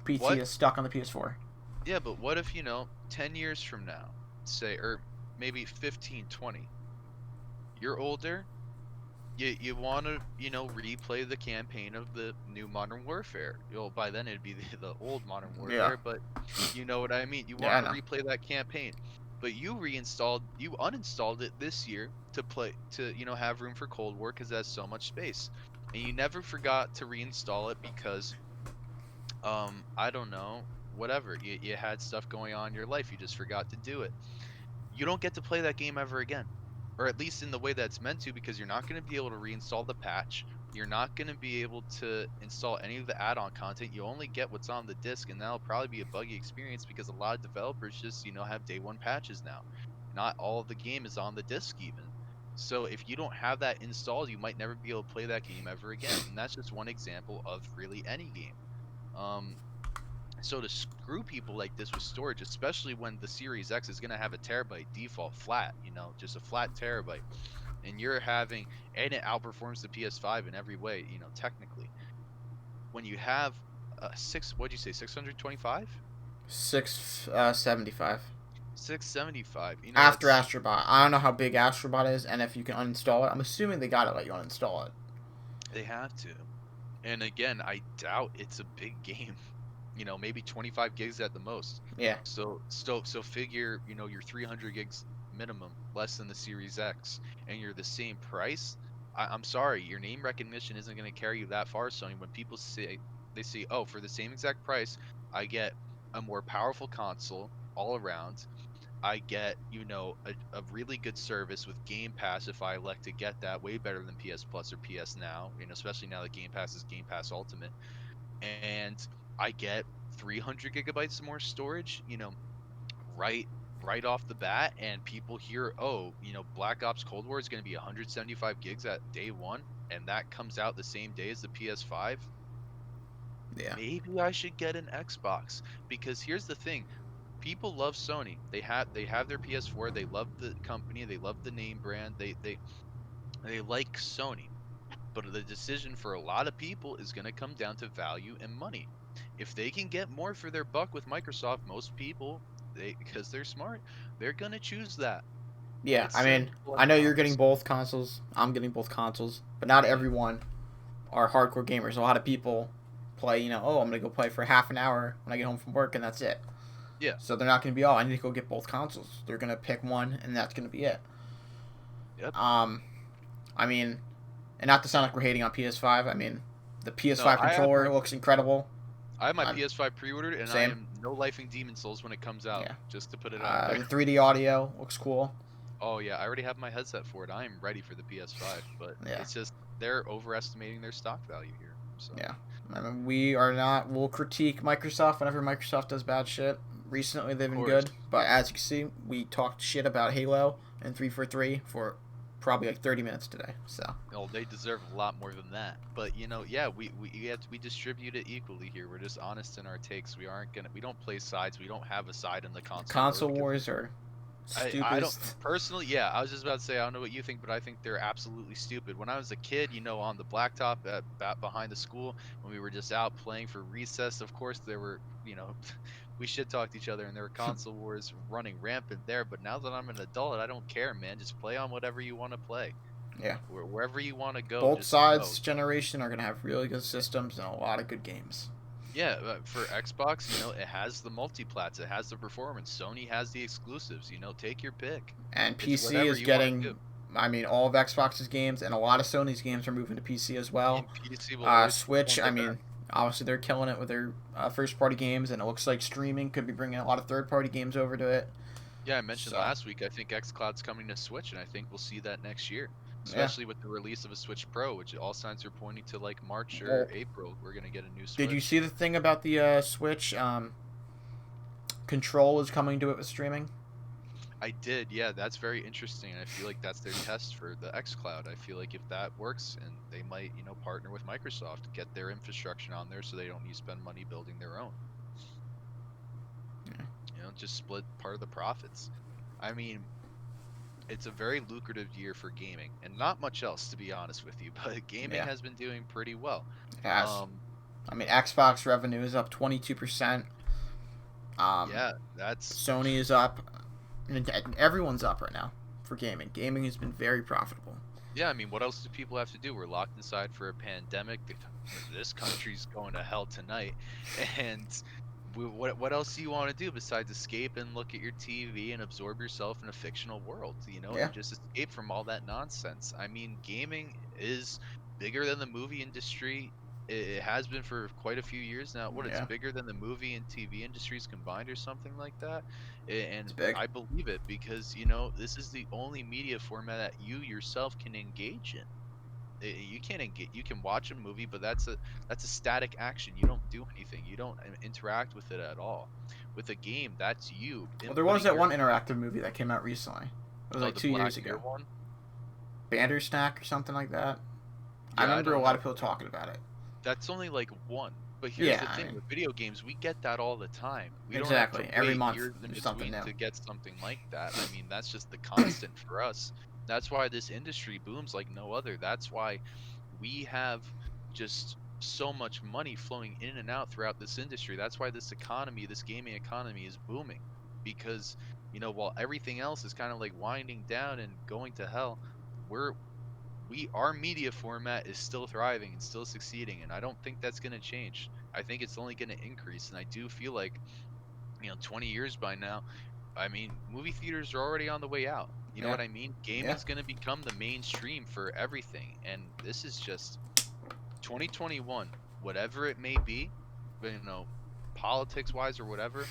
PT What? is stuck on the PS4. Yeah, but what if, 10 years from now, say, or maybe 15, 20, you're older. You want to replay the campaign of the new Modern Warfare. By then it'd be the old Modern Yeah, Warfare, but you know what I mean. You yeah, I want to know. replay that campaign, but you uninstalled it this year to play to have room for Cold War because it has so much space, and you never forgot to reinstall it because I don't know, whatever, you had stuff going on in your life, you just forgot to do it. You don't get to play that game ever again, or at least in the way that's meant to, because you're not going to be able to reinstall the patch. You're not going to be able to install any of the add-on content. You only get what's on the disc, and that'll probably be a buggy experience because a lot of developers just have day one patches now. Not all of the game is on the disc even. So if you don't have that installed, you might never be able to play that game ever again. And that's just one example of really any game. Um, so to screw people like this with storage, especially when the Series X is going to have a terabyte default flat, just a flat terabyte, and and it outperforms the PS5 in every way, technically. When you have what'd you say, 625? 675. 675, After that's, Astrobot, I don't know how big Astrobot is, and if you can uninstall it. I'm assuming they gotta let you uninstall it. they have to. And again, I doubt it's a big game. Maybe 25 gigs at the most. Yeah, So figure, your 300 gigs minimum, less than the Series X, and you're the same price. I'm sorry, your name recognition isn't going to carry you that far, Sony. When people say, oh, for the same exact price, I get a more powerful console all around. I get, a really good service with Game Pass if I elect to get that, way better than PS Plus or PS Now, especially now that Game Pass is Game Pass Ultimate. And I get 300 gigabytes more storage, right right off the bat, and people hear, oh, Black Ops Cold War is going to be 175 gigs at day one, and that comes out the same day as the PS5. yeah. Maybe I should get an Xbox, because here's the thing. People love Sony. They have their PS4, they love the company, they love the name brand, they like Sony. But the decision for a lot of people is going to come down to value and money. if they can get more for their buck with Microsoft, most people, because they're smart, they're gonna choose that. Yeah, It's I mean, simple I know you're getting economics. both consoles. I'm getting both consoles, but not Hmm. everyone are hardcore gamers. A lot of people play, oh, I'm gonna go play for half an hour when I get home from work, and that's it. Yeah. So they're not gonna be, oh, I need to go get both consoles. They're gonna pick one, and that's gonna be it. Yep. Um, I mean, and not to sound like we're hating on PS5. I mean, the No, PS5 controller looks incredible. I have my I'm PS5 pre-ordered, and I same. am no lifing Demon Souls when it comes out. Yeah. Just to put it out there. The 3D audio looks cool. Oh yeah, I already have my headset for it. I am ready for the PS5, but Yeah. it's just they're overestimating their stock value here. So Yeah. I mean, we are not. We'll critique Microsoft whenever Microsoft does bad shit. Recently, they've of been course. good, but as you can see, we talked shit about Halo and 343 for probably like 30 minutes today. So Well, they deserve a lot more than that. But yeah, we distribute it equally here. We're just honest in our takes. We don't play sides. We don't have a side in the console war console because wars are I don't stupidest. personally. Yeah, I was just about to say I don't know what you think, but I think they're absolutely stupid. When I was a kid, on the blacktop behind the school, when we were just out playing for recess, of course there were, we shit talked each other and there were console wars running rampant there. But now that I'm an adult, I don't care, man. Just play on whatever you want to play. Yeah. Wherever you want to go, Both just sides go. this generation are gonna have really good systems and a lot of good games. Yeah, for Xbox, it has the multiplats, it has the performance. Sony has the exclusives. Take your pick. And It's PC whatever is you want to getting. do. I mean, all of Xbox's games and a lot of Sony's games are moving to PC as well. And PC will always Switch, perform I the best. mean, obviously they're killing it with their first party games, and it looks like streaming could be bringing a lot of third party games over to it. Yeah, I mentioned So, last week, I think xCloud's coming to Switch, and I think we'll see that next year, yeah. especially with the release of a Switch Pro, which all signs are pointing to like March or Well, April. We're gonna get a new did you Switch. see the thing about the Switch? Control is coming to it with streaming. I did, yeah, that's very interesting. I feel like that's their test for the xCloud. I feel like if that works, and they might, partner with Microsoft, get their infrastructure on there so they don't need to spend money building their own. Yeah. Just split part of the profits. I mean, it's a very lucrative year for gaming, and not much else, to be honest with you, but gaming Yeah. has been doing pretty well. It has. Um, I mean, Xbox revenue is up 22%. Um, yeah, that's Sony is up. And everyone's up right now for gaming. Gaming has been very profitable. yeah. I mean, what else do people have to do? We're locked inside for a pandemic. This country's going to hell tonight, and what else do you want to do besides escape and look at your TV and absorb yourself in a fictional world, Yeah. and just escape from all that nonsense? I mean, gaming is bigger than the movie industry. It has been for quite a few years now. It's Yeah. bigger than the movie and TV industries combined, or something like that. It's And big. I believe it because this is the only media format that you yourself can engage in. You can't engage. You can watch a movie, but that's a static action. You don't do anything. You don't interact with it at all. With a game, that's you Well, there was inputting that your one interactive movie that came out recently. It was like the 2 years Black Mirror ago. one. Bandersnatch or something like that. I Yeah, I remember a don't lot know. of people talking about it. That's only like one. But here's Yeah, the I thing mean, with video games, we get that all the time. We don't have to exactly. Every wait month years in there's something between new. to get something like that. I mean, that's just the constant for us. That's why this industry booms like no other. That's why we have just so much money flowing in and out throughout this industry. That's why this economy, this gaming economy, is booming. Because, while everything else is kind of like winding down and going to hell, we're our media format is still thriving and still succeeding, and I don't think that's going to change. I think it's only going to increase, and I do feel like 20 years by now, I mean, movie theaters are already on the way out. You know Yeah. what I mean? Yeah. Gaming's going to become the mainstream for everything, and this is just 2021, whatever it may be, politics wise or whatever,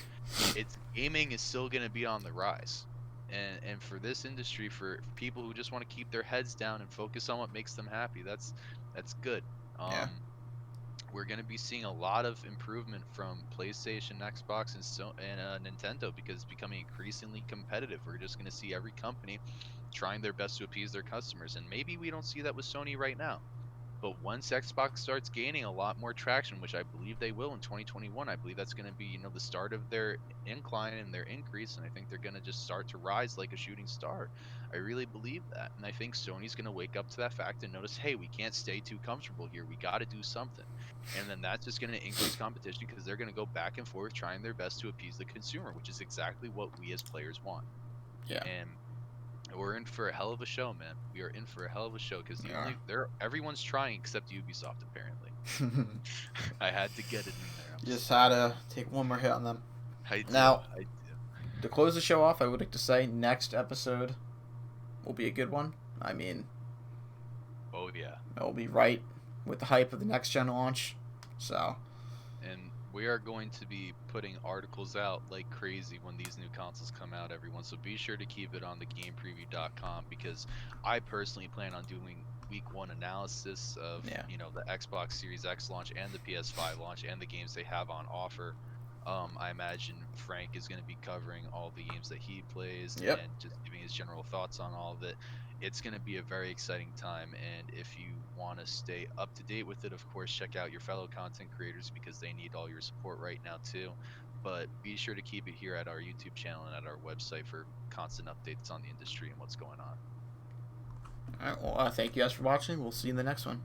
it's gaming is still going to be on the rise. And for this industry, for people who just want to keep their heads down and focus on what makes them happy, that's good. Yeah. We're going to be seeing a lot of improvement from PlayStation, Xbox, and Nintendo, because it's becoming increasingly competitive. We're just going to see every company trying their best to appease their customers, and maybe we don't see that with Sony right now. But once Xbox starts gaining a lot more traction, which I believe they will in 2021, I believe that's going to be, the start of their incline and their increase, and I think they're going to just start to rise like a shooting star. I really believe that, and I think Sony's going to wake up to that fact and notice, hey, we can't stay too comfortable here. We got to do something, and then that's just going to increase competition because they're going to go back and forth trying their best to appease the consumer, which is exactly what we as players want. Yeah, And we're in for a hell of a show, man. We are in for a hell of a show because we are. everyone's trying except Ubisoft apparently. I had to get it in there. I'm Just had sorry. to take one more hit on them. I do. Now, I do. to close the show off, I would like to say next episode will be a good one. I mean, Oh yeah. it'll be right with the hype of the next gen launch. So, And we are going to be putting articles out like crazy when these new consoles come out, everyone. So be sure to keep it on the gamepreview.com because I personally plan on doing week one analysis of, yeah. the Xbox Series X launch and the PS5 launch and the games they have on offer. I imagine Frank is going to be covering all the games that he plays Yep. and just giving his general thoughts on all of it. It's going to be a very exciting time, and if you want to stay up to date with it, of course, check out your fellow content creators because they need all your support right now too. But be sure to keep it here at our YouTube channel and at our website for constant updates on the industry and what's going on. All right. Well, thank you guys for watching. We'll see you in the next one.